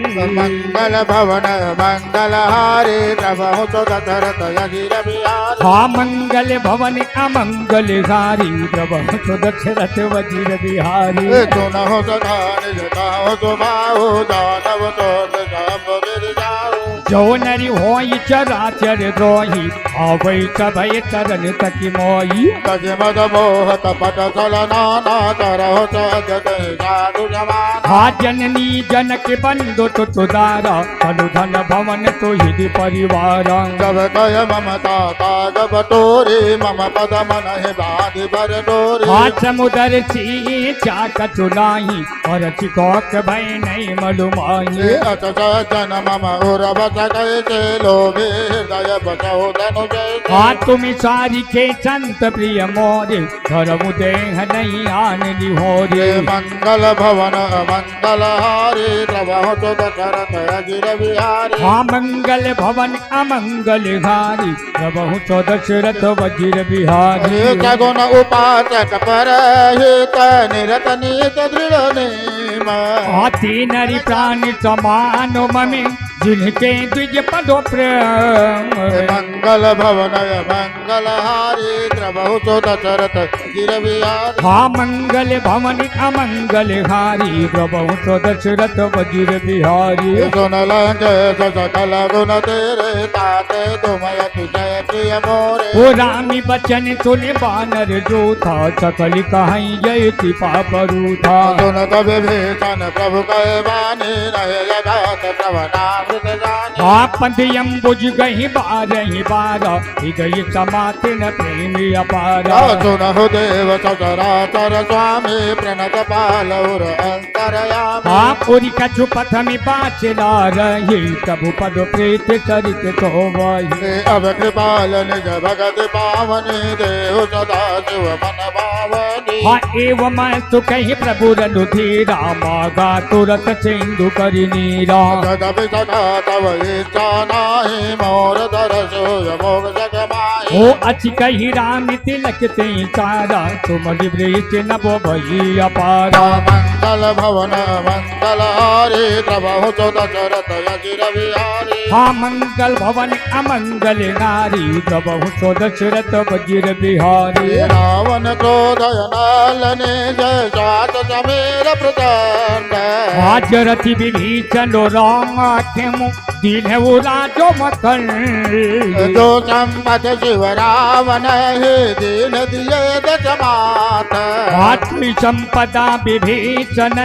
मंगल भवन मंगल हारे प्रभु तो दशरथ अजिर बिहारी मंगल भवन अमंगल घारी प्रभु तो दशरथ वज्र बिहारी सुनहो सदा निज गाओ सुभाओ दानव तो सब गिर जाओ जो नरि होई चराचर द्रोही आवै भय चरण तकी मोई तज मद मोह कपट चलना ना तरहो सजत साधु जमाना जननी जनक बंधु तुदारा तनु धन भवन तो हिद परिवार जब कय ममता काग बटोरे मम पद मन है बाधि भर डोरे समुदर सी चाक चुनाही और चिकोक भय नहीं मलुमाही अच जन मम उर बस गए से लोभे हृदय बचाओ धनु जय तुम सारी के संत प्रिय मोरे धर्म देह नहीं आन लिहोरे मंगल भवन मंगल हारे प्रभु तो दशरथ अजिर बिहारी मंगल भवन अमंगल घारी प्रभु तो दशरथ वज्र बिहारी सगुण उपासक पर हित निरत नीत दृढ़ नेम हाथी नरि प्राण समान ममे जिनके द्विज पदो प्रेम मंगल भवन मंगल हारी प्रभु तो दशरथ अजिर बिहारी मंगल भवन अमंगल घारी प्रभु तो दशरथ वज्र बिहारी सुन लंगे सकल गुण तेरे ताते तुम जय प्रिय मोरे ओ रामी बचन सुन बानर जो था सकल कहाई जय कृपा बरू था सुन कवि भीषण प्रभु कहे वाणी रहे जगत प्रभु नामृत जानी पंथियम बुझ गही बार हृदय समाते न प्रेम अपार सुन हो देव सचराचर स्वामी प्रणत पाल उर अंतरयामी पुरी कछु पथ में बाचला रही प्रभु पद प्रीत चरित तो वही अब कृपाल निज भगत पावनी देव सदा शिव मन भावनी एवं मैं कही प्रभु रनुधीरा मागा तुरत सिंधु करि नीरा जगति सदा तव इच्छा नाही मोर दरसो मोग जग माही हो अच्छी कही राम तिलक ते सारा तुम वृत नभो भई अपारा मंगल भवन मंगल हारे प्रभु तो दशरथ अजिर बिहारी मंगल भवन अमंगल नारी प्रभु तो दशरथ वज्र बिहारी रावण क्रोध नालने जय जात समीर प्रचंड जरति विभीषण राम खेमु दीन वो राजो मकल जो संपत शिव रावण हे दीन दिए दशमात हाथी संपदा विभीषण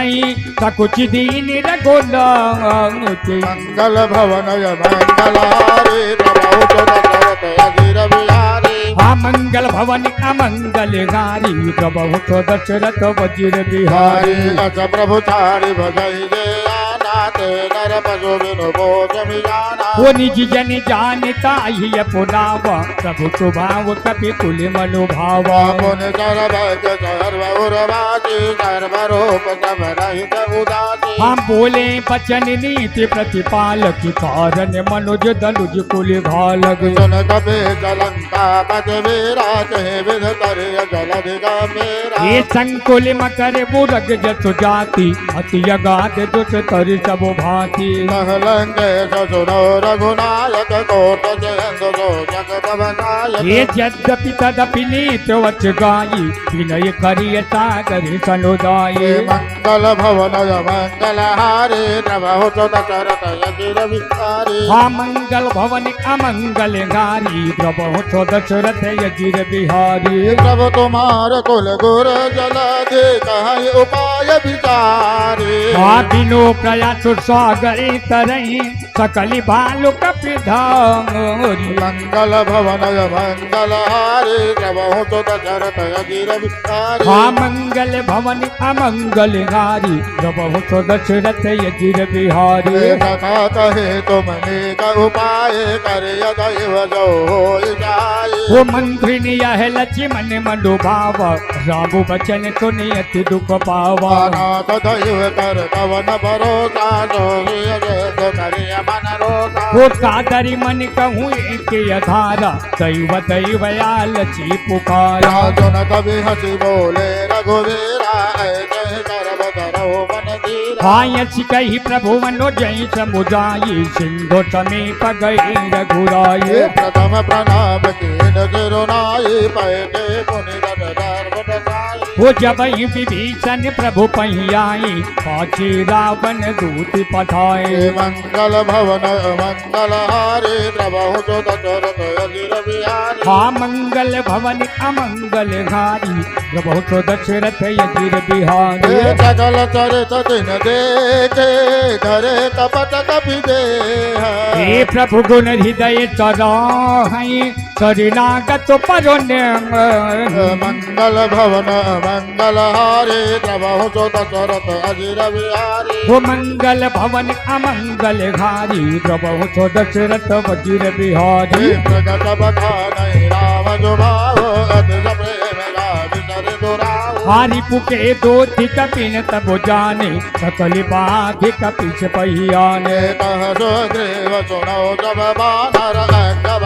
सकुच दीन रघुनाथ मंगल भवन मंगल हारे प्रभु तो दशरथ अजिर बिहारी मंगल भवन अमंगलहारी प्रभु तो दशरथ वज्र बिहारी हरि अस प्रभु चारि भजई जे आना ते नर पशु बिनु बोध मिजाना वो निज जन जानता ही पुनाव प्रभु स्वभाव कपि कुल मनुभावा पुन सर्वज्ञ सर्व उर्वासी सर्वरूप सब रहित उदासी हम बोले बचन नीति प्रतिपालक कारण मनुज दनुज कुल घालक सुन कपि लंका पति वीरा कहे विध तरिय जलधि गंभीरा ये संकुल मकर बुरग जसु जाति अति अगाध दुस तरि सब भांति लंके सुनो रघुनायक कोट जयंत जो जग भवनायक ये यद्यपि तदपि नीत वच गाई विनय करिय सागर सनुदाये मंगल भवन मंगल हारे प्रभु तो दशरथ यजिर विहारी हा मंगल भवन अमंगल गारी प्रभु तो दशरथ यजिर बिहारी प्रभु तुम्हार कुल गुर जलधि कहि उपाय विचारी हा बिनु प्रयास सागर तरई सकली भालु कपिधारी मंगल भवन मंगल हारे प्रभु तो दशरथ यजिर विहारी हा मंगल भवन अमंगल गारी प्रभु तो दशरथ यजिर बिहारी सखा कहे तुम नेक उपाय करिय दैव जो होई जाय वो मंत्री यह लक्ष्मण मनुभाव राघु बचन सुनि अति दुख पावा नाथ दैव कर कवन भरोसा जो करिय मन रोसा वो कादरी मन कहूँ एक अधारा दैव दैव आलची पुकारा राजन कवि हंसी बोले रघुवीरा ऐसे कर बदरो मन धीरा हायसी कही प्रभु मनो जय समुदायी सिंधु समीप गई रघुराये प्रथम प्रणाम कीन सिरुनाई पैके पुनि धर्म दसाई वो जब ही विभीषण प्रभु पहियाई पाछी रावण दूत पठाए मंगल भवन मंगल हारे प्रभु तो दशरथ यजिर बिहारी हा मंगल भवन अमंगल हारी प्रभु तो दशरथ यजिर बिहारी सकल चरित दिन देखे धरे कपट कपि दे हे प्रभु गुण हृदय चराहि शरणागत परोन मंगल भवन मंगल हारे प्रभु तो दशरथ यजिर बिहारी वो मंगल भवन अमंगल हारी प्रभु तो दशरथ वज्र बिहारी प्रगट बखान राम जो भाव अतिश प्रेम विसर दुराव हारी पुके दो कपिन तब जाने सकल बाधि कपिच पहियाने कह सुग्रीव सुनो जब बानर अंगव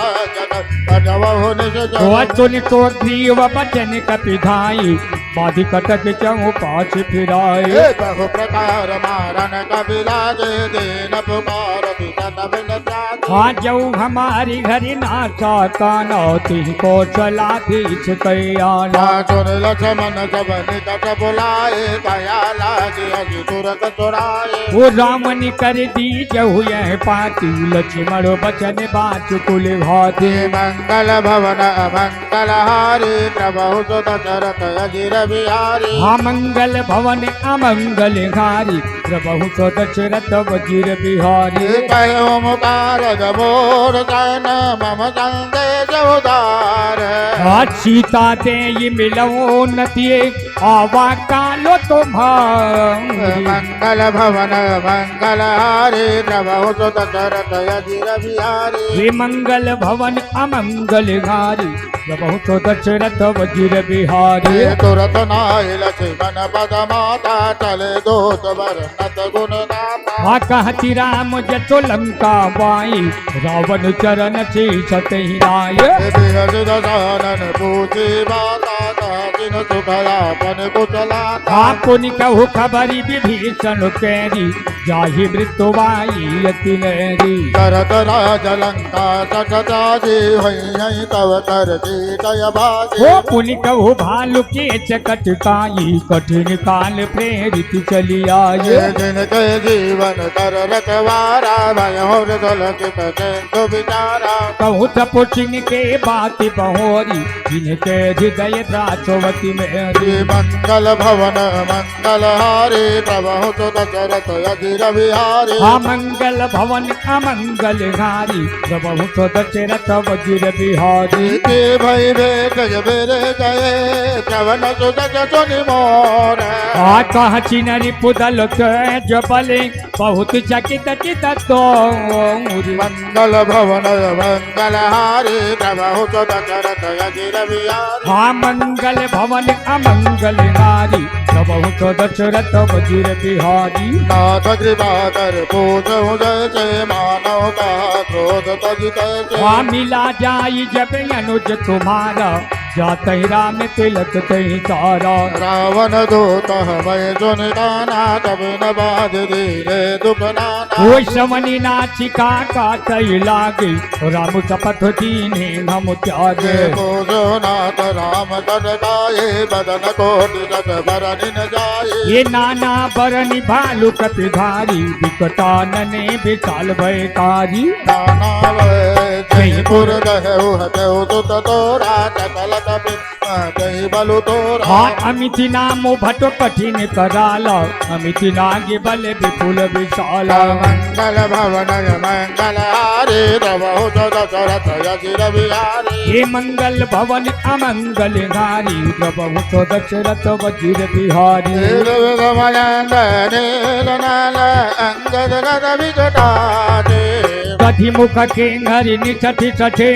कटवहु निज वो सुन तो ग्रीव बचन कपिधाई बाधि कटक चहु पाछ फिराए बहु प्रकार मारन कपि लागे दीन पुकार विकट बिन जागे हाँ जऊ हमारी घरी नाचा काना तिह को चलाधीश कयाना सुन लक्ष्मण सब निकट बुलाए दया लागे अजि तुरत चुराए वो रामन कर दी जहु यह पाती लक्ष्मण बचन बाच कुल भाती मंगल भवन मंगल हारे प्रभु तो दशरथ यजिर बिहारी हा मंगल भवन अमंगल हारी प्रभु तो दशरथ वज्र बिहारी कहो मुकार मोर जन मम संदेश उदार हा सीता ते ये मिलो नतिये आवा कालो तुम्हारी मंगल भवन मंगल हारे प्रभु तो दशरथ यजिर बिहारी हे मंगल भवन अमंगल हारी प्रभु तो दशरथ वज्र बिहारी तुरत नाय लक्ष्मण पद माता चले दूत वर्णत गुण गाता हा कहती राम जतो लंका बाई रावण चरण से सतहि राय दशानन पूछी माता कहतिन सुखयापन कुशलाता हा पुनि कहु खबरी विभीषण कैरी जाहि मृत्युवाई अति नैरी करत राज लंका सकताजी हई तव कर दय बाजी हो पुनि कहु भालु के चकट काई कठिन काल प्रेरित चली आये जिनके जीवन कर रखवारा भयो दुलकित सिंधु विचारा कहु तपो सिंह के बात बहोरी जिनके हृदय द्राचो रघुपति में श्री मंगल भवन मंगल हारे प्रभु तो दशरथ अजीर बिहारी हा मंगल भवन अमंगल हारी प्रभु तो दशरथ वजीर बिहारी के भई वे जय बेरे जय श्रवण सुदस सुनि मोर हा कह चिनरी पुदल तेज बले बहुत चकित चित तो मंगल भवन मंगल हारे प्रभु तो दशरथ अजीर बिहारी हा मंगल भवन अमंगल हारी प्रभु तो दशरथ वजीर बिहारी नाथ कृपा कर पूज जय मानव का क्रोध तजित हा मिला जाई जब अनुज तुम्हारा जाते राम तिलक तही तारा रावण दूत हमें सुन गाना तब न बाध धीरे दुख नाना ओ शमनी नाचिका का तई लागे राम शपथ दीने हम त्यागे पूजो नाथ राम कर गाये बदन कोटि रथ भरनि न जाये ये नाना बरनि भालु कपिधारी विकटानने विशाल भयकारी नाना जयपुर गहु हतहु सुत तोरा सकल कपि जय बलु तोरा हाँ अमिति नामो भटो कठिन कराला अमिति नागे बल विपुल विशाल मंगल भवन मंगल हारे प्रभु तो दशरथ अजीर बिहारी हे मंगल भवन अमंगल हारी प्रभु तो दशरथ वजीर बिहारी अंगद विकटारे कधि मुख के हरि निठि ठठे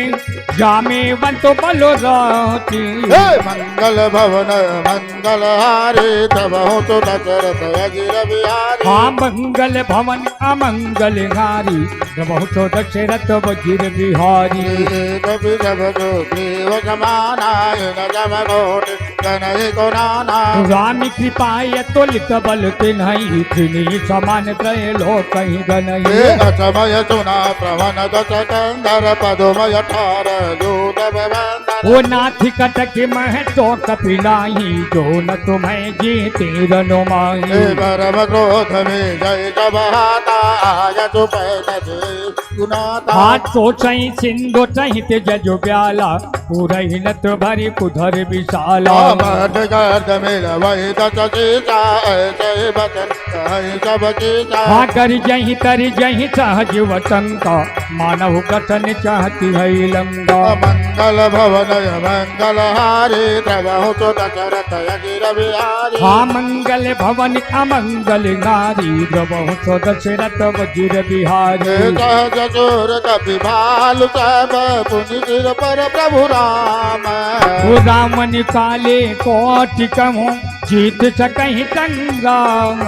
जामे बंतो बलो राती मंगल भवन मंगल हारे प्रभु तो दशरथ अजीर बिहारी हाँ मंगल भवन अमंगल हारी प्रभु तो दशरथ वजीर बिहारी कपि जब जो देव समानाय न जब घोट गणहि को नाना राम कृपाय तुलित बल तिन्हि तिन्हि समान त्रय लोक कहीं गनहि समय सुना प्रवन दश कंधर पदुमय ठार दूत बंदन ओ नाथ कटक मह तो कपिलाई जो न तुम्हें जीते रनो माही परम क्रोध में जय जब हाथा आय सुपैन गुनाता हाथ तो सही सिंधु सहित जजो प्याला पूरही नत भरी कुधर विशाला मठ गर्द मिल वही दस सीता ऐसे बचन कहीं सब सीता हाँ कर जही तर जही सहज वसंता मानव कथन चाहती है लंगा मंगल भवन मंगल हारे प्रभु तो दशरथ अजीर बिहारी हाँ मंगल भवन अमंगल नारी प्रभु तो दशरथ वजीर बिहारी सहज चोर कपि भालु सब पुनि सिर पर प्रभु राम ओ राम निकाले कोटि कहूँ जीत सकहीं संग्राम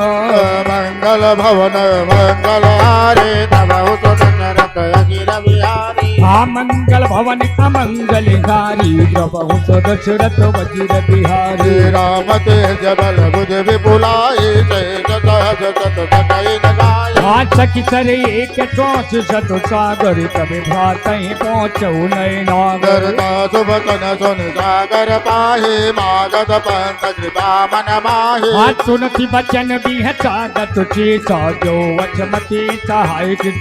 मंगल भवन मंगल हारे प्रभु तो दशरथ अजीर बिहारी हाँ मंगल भवन अमंगल हारी प्रभु तो दशरथ वजीर बिहारी श्री राम तेज बल बुध विपुलाई जय सहज सत सकई न गाय हाँ सखी सर एक टोच सत सागर तबे भ्रात पहुँचो नय नागर करता सुभकन सुन सागर पाहे मागध पंथ कृपा मन माहे हाथ सुनती बचन भी है सागत चेता जो वचमती सहाय की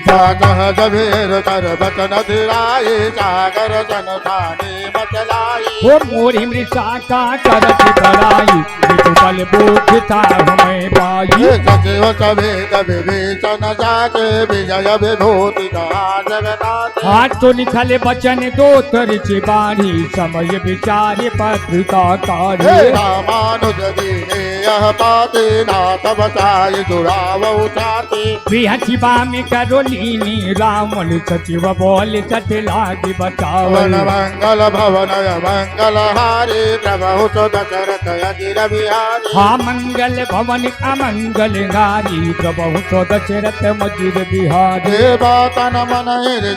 सहज भेर कर बचन धिराए सागर सन थाने मचलाई वो मोरी मृषा का करत बड़ाई विपुल बोधता हमें पाई सचिव सभेद विभीषण जाके विजय विभूति कहा जगन्नाथ हाथ तो निखले बचन दो तरची बाढ़ी समय विचारे पत्रिका कार्य रामानुज दीने यह पाते नाथ बचाई दुरावऊ छाते बिहचिबा में करो लीनी रावण सचिव बोल सच लागी बचावन मंगल भवन मंगल हारे प्रभु तो दशरथ अजीर बिहारी हाँ मंगल भवन अमंगल हारी प्रभु तो दशरथ वजीर बिहारी देवतन मन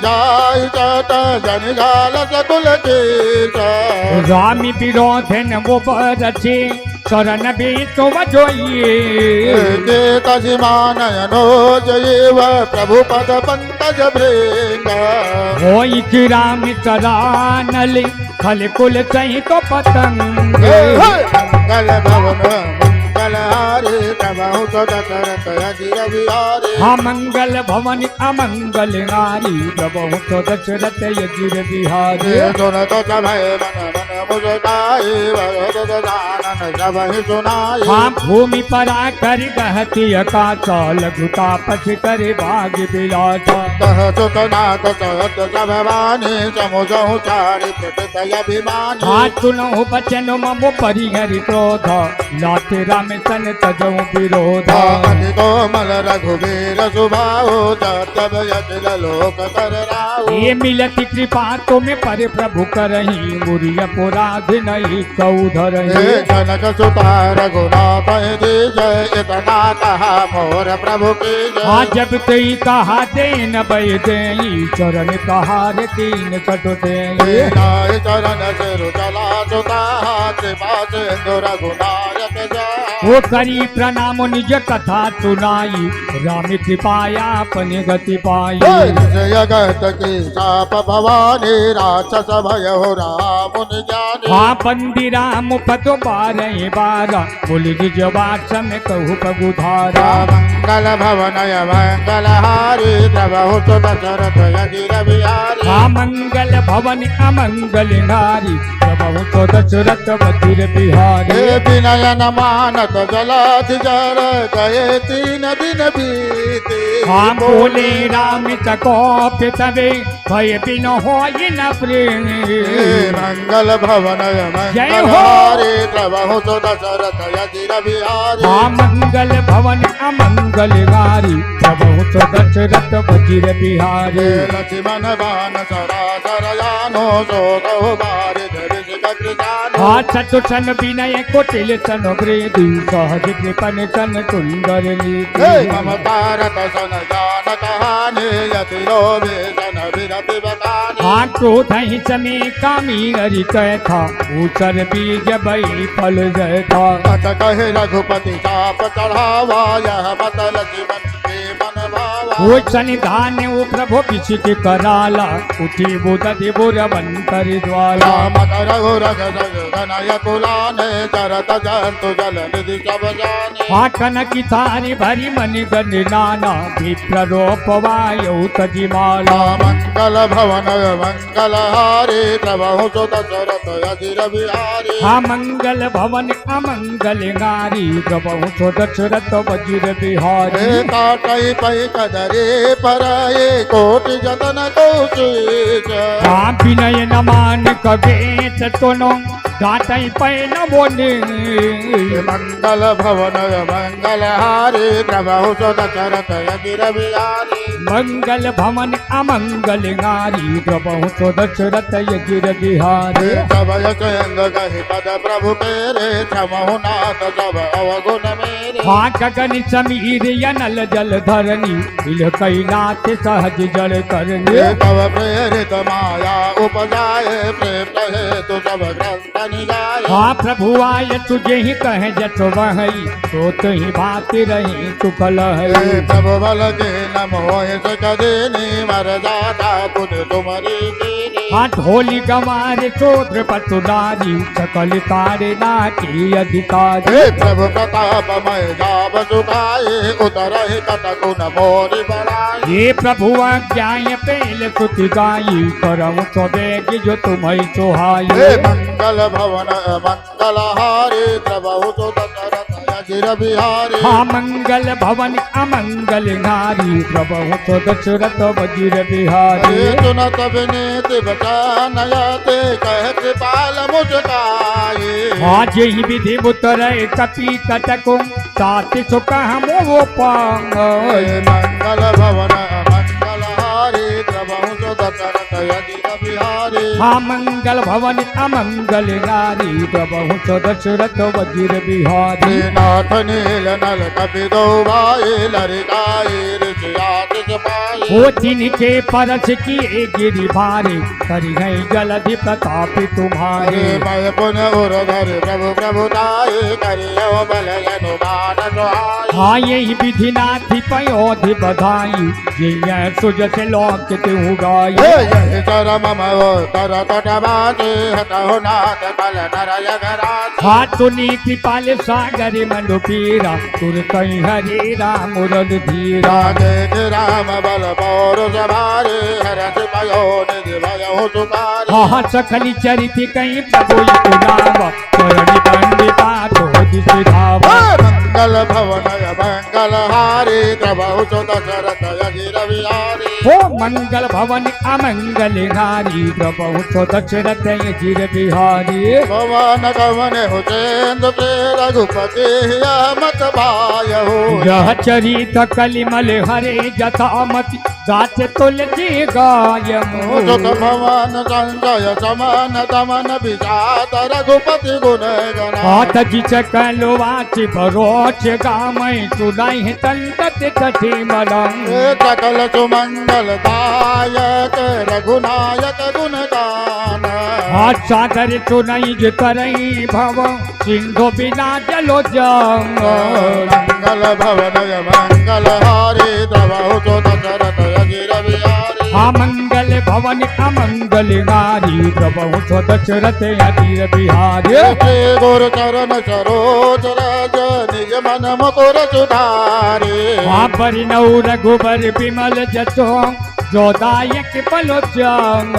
जाय चट जन घाल सकुल केश रामी विरोधन वो बरछे शरण भी तो वजोइए तजिमानयनो जयेव प्रभु पद पंकज भृंग होई कि राम चरानल खल कुल सही तो पतंग मंगल भवन मंगल हारे प्रभु तो दशरथ अजीर बिहारी हाँ मंगल भवन अमंगल हारी प्रभु तो दशरथ अजीर बिहारी सुन तो सभय मन मन मुस्काई वरद जानन सब ही सुनाई हाँ भूमि पर आकर गहती का लघुता पछ कर भाग बिलासा कह सुतनाथ सहत सब वाणी समुझहु चारि प्रकृत अभिमानी हाँ सुनहु बचन ममो परिहरि क्रोध लाते राम सन तजहु विरोध अति कोमल रघुवीर सुभाओ जब यतिल लोक कर राहु ये मिलती कृपा तुम पर प्रभु करही मुरिय पुराध नहीं कऊ धरही हे जनक सुता रघुनाथ जी जय इतना कहा मोर प्रभु की हाँ जय जब तई कहा देन बय देई चरण कहार तीन कट देई नाय चरण सिर चला सुता कृपा सिंधु रघुनायक जय वो करी प्रणाम निज कथा सुनाई राम कृपाया अपने गति पाई जगत की साप भवानी राक्षस भय हो राम जाने हाँ बंदी राम पद बारह बारह बोल निज वाच में कहु प्रभु धारा मंगल भवनय मंगल हारी प्रभु सुत चरत यगिर बिहारी हाँ मंगल भवन अमंगल नारी प्रभु तो दशरथ बधिर बिहारी हे विनयन मानत जलाधि जर गए 3 दिन बीते हाँ बोले राम चकोप तबे भय बिन होय न प्रेम मंगल भवनय जय मंगल हो। हारी प्रभु सुत चरत यगिर बिहारी हाँ मंगल भवन अमंगल नारी प्रभु तो दशरथ बधिर बिहारी लक्ष्मण बान सरासर जानो सो कहो बारि धरि कृतानो हाँ चतुसन विनय कुटिल सन वृद्धि सहज कृपन सन सुंदर हे नीति ममतारत सन जान कहानी यति लोभे सन विरति बतानी हाँ क्रोध ही समे कामी हरि था ऊसर बीज बई फल जय था अत कहे रघुपति चाप चढ़ावा यह मत लक्ष्मण के मन भावा वो सनिधान वो प्रभु विचित कराला उठी बुध बुरवंतर ज्वाला मत रघु रघ गनय कुलाने चरत जंतु जल निधि सब जाने हाँ कनक थारी भरी मन गण नाना विप्र रोप वायु तजिमाला मंगल भवन मंगल हारी प्रभु सुत चरत यगिर बिहारी हाँ मंगल भवन अमंगल नारी प्रभु तो दशरथ वज्र बिहारी हे काटई पै कदरे पर ये कोटि जतन कौशिक हाँ विनय न मान कवे तोनो गाटई पै न बोले मंगल भवन मंगल हारी प्रभु सुत चरत यगिर बिहारी मंगल भवन अमंगल नारी प्रभु तो दशरथ यज्ञ बिहारी सब यचंद गहि पद प्रभु पेरे क्षमहु नाथ सब अवगुण मेरे हाँ गगन समीर यनल जल धरनी इल कैलाश सहज जल करनी ये तव प्रेरित माया उपजाए प्रेम हेतु सब ग्रंथ निजाए हाँ प्रभु आय तुझे ही कहे जसो वही तो ही भाति रही सुफल हे है प्रभु बल के नम होय सकदेनी मर जाता पुण्य तुमरी कीनी हाँ ढोली गवार चोद्र पतुदारी सकल तारे नाटी अधिकारी हे प्रभु प्रताप मय जाब सुखाए उतरहि कटकुन मोरि बढ़ाई ये प्रभु आज्ञाय पेल सुति गाई करम स्ववेग जो तुम्हें चोहाई हे मंगल भवन मंगल हारी प्रभु सुत चरत यगिर बिहारी हाँ मंगल भवन अमंगल नारी प्रभु तो दशरथ वज्र बिहारी हे सुनत विनीत बचन यते कह कृपाल मुझकाई हाँ यही विधि उतर कपि कटको तात सुख हम वो पांग हे मंगल भवन मंगल हारी प्रभु सुत चरत यगिर बिहारी हाँ मंगल भवन अमंगल नारी प्रभु तो दशरथ वज्र बिहारी नाथ नील नल कपि दो भाई लरिकाई ऋषियात पाई वो जिनके परस किए गिरि भारे करी है जलधि प्रताप तुम्हारे हे मय पुन उर धरि प्रभु प्रभुताई करियो बल अनुमान सुहाई भाई हाँ यही विधि नाथी पयोधि बधाई ये सुजस लोक त्यू गाई यही चरम मो तर तट बाजे हटो नाथ कल नर यगराज हाँ तुनी कृपाल सागर मनु पीरा तुर कहीं हरे राम मुरल धीरा देख राम बल पौरुष भारे हरस पयो निधि भयो सुखारे हाँ सकली चरित कहीं प्रभु नाम चरण पंडिता तो दिश धाव मंगल भवन मंगल हारे प्रभु सुत शरत यगिर विहारी हो मंगल भवन अमंगल हारी प्रभु तो दशरथ यजिर बिहारी भवन गवन हुचेन्द्र प्रे रघुपति मत भाय हो यह चरित कलिमल हरे जथामति गाच तुलसी गायमु सुत भवन संजय समान दमन विजात रघुपति गुण गण हाथ जिच कलो वाच बरोच गामय चुनाई तंतत कठि मलंग सकल सुमंगल दायक रघुनायक गुण गान हाथ सागर चुनाई करई भव सिंधु बिना जलो जंग मंगल भवन मंगल हारे प्रभु सुत शरत यगिर विहारी हा मंगल भवन अमंगल गारी प्रभु तो दशरथ यजिर बिहारी श्री गुरु चरण सरोज रज निज मन मुकुर सुधारे हा परिणौ रघुबर विमल जसो जोदायक पलो जंग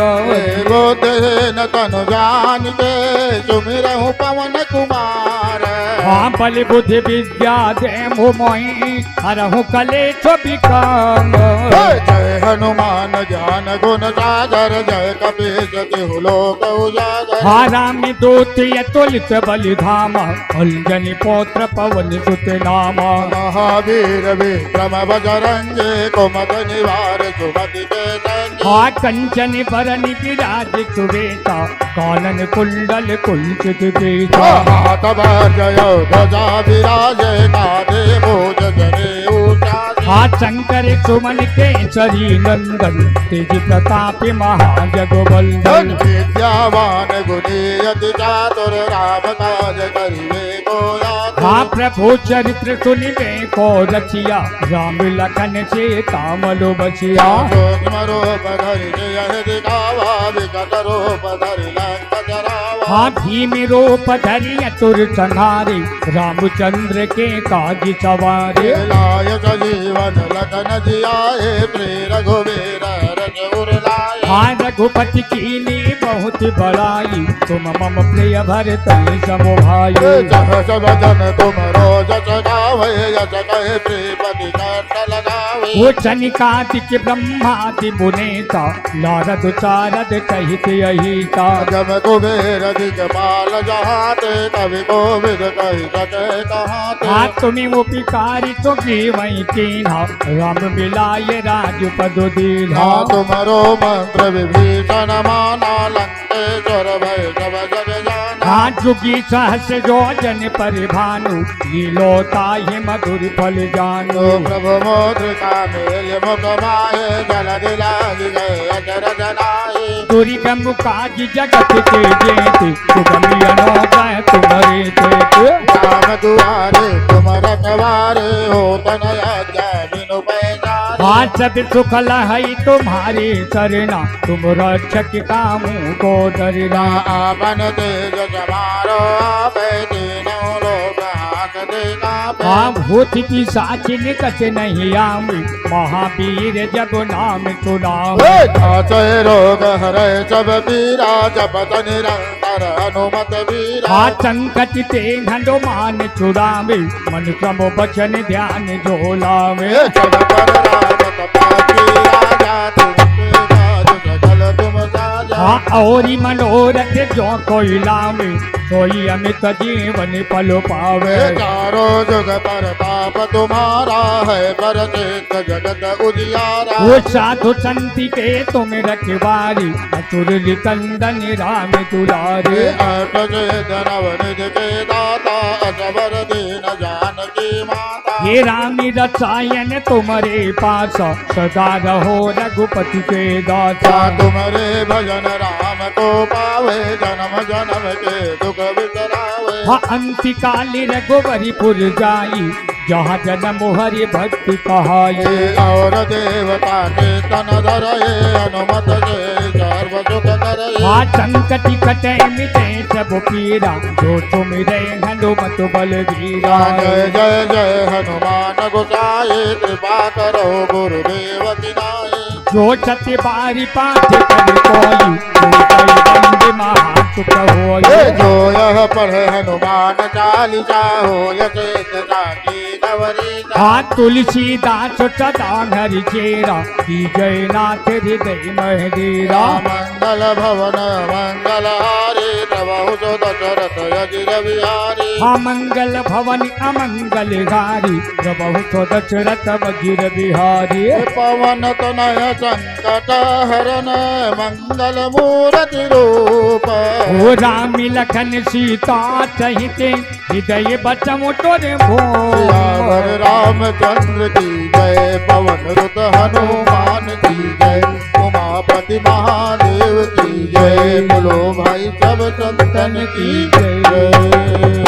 गोदेन तनु जान के सुमिरहु पवन कुमार हाँ बल बुद्धि विद्या दे मोहि हरहु कले विकंग जय हनुमान ज्ञान गुण सागर जय कपीश तिहु लोक उजागर हाँ राम दूत यतुलित बलिधाम अंजनी पौत्र पवन सुत नाम महावीर विक्रम बजरंगे कुमत निवार सुमति के संगे हाँ कंचन बरन विराज सुवेता कानन कुंडल कुंचित केता हाथ जय ध्वजा विराजे काधे भोज जने उचारे हाँ शंकर सुमन केसरी नंदन तेज प्रताप महाजगवंदन विद्यावान गुणी अति चातुर राम काज करिवे को हाँ प्रभु चरित्र सुनिबे को रचिया राम लखन से कामलो बचिया सूक्ष्म रूप धरि जय दिखावा विकट रूप धरि लंक जरावा हाँ भीम रूप धरि असुर संहारे रामचंद्र के काज सवारे लाय सजीवन लखन जियाए श्री रघुवीर रज उर लाए हाँ रघुपति कीनी बहुत बड़ाई तुम मम प्रिय भरत सम भाई सहस वदन तुम रोज गावे यश कहे श्रीपति कंठ लगावे वो चनिकादिक ब्रह्मादि मुनेता नारद सारद सहित अहिता जब कुबेर दिगपाल जहाते कवि कोविद कही सके कहाते हाँ तुम्हें वो पिकारी तो वही कीन्हा राम मिलाए राजपद दीन्हा तुम्हारो मंत्र विभीषण माना लंकेश्वर भय सब जग जाना हाँ जुगी सहस योजन परिभानु लीलोता ही मधुर फल जानू प्रभु मोद्रिका मेल मुख माहे जल दिलाग गए अचर जनाए दुर्गम काज जगत के जेते सुगमियनो गए तुम्हारे तेते राम दुआरे तुम रखवारे हो तनया बिनु पैजारे हाँ सब सुख लहई तुम्हारे सरना तुम रक्षक कामों को डरना आपन तेज जमारो आपे तीनों लोग हाथ देना हाँ भूत पिशाच निकट नहीं आवे महावीर जब नाम सुनाओ जय रोग हरे सब पीरा जपत निरंतर हनुमत वीरा हाँ संकट ते हनुमान छुड़ावे मन क्रम बचन ध्यान झोलावे सब पर राम तपाकी राजा तुमके काज सकल तुम साजा हाँ औरी मनोरथ जो कोई लावे सोई अमित जीवन पल पावे चारों जुग परताप तुम्हारा है परचित जगत उजियारा वो साधु संति के तुम रखवारी असुर निकंदन राम दुलारे अट नव निधि के दाता असबर दीन जानकी माता हे रामी रसायन तुम्हारे पास सदा रहो रघुपति के दाता तुम्हारे भजन राम को पावे जन्म जन्म के दुख बिसरावे हाँ अंतिकाली रघुवरीपुर जाई जहाँ जन्म हरि भक्ति कहाए ये और देवता के तन धरए हनुमत जय सर्व सुख करए हाँ संकटि कटे मिटे सब पीरा जो तुम रे हनुमत बलवीरा जय जय जय हनुमान गोसाए कृपा करो गुरुदेव की नाई जो सत्य बारी पाठ कर कोई बंदे महासुख हो जो यह पढ़े हनुमान चालीसा हो यशेषता की गवरी हाँ तुलसीदास सदा हरि चेरा की जय नाथ हृदय महदेरा मंगल भवन मंगल हारे प्रभु जो दशरथ यजिर बिहारी हाँ मंगल भवन अमंगल हारी प्रभु तो दशरथ वज्र बिहारी पवन तनय संकट हरन मंगल मूर्ति रूप ओ राम लखन सीता सहित हृदय बचम तोरे भो सियावर रामचंद्र की जय पवन सुत हनुमान की जय उमापति महादेव की जय बोलो भाई सब संतन की जय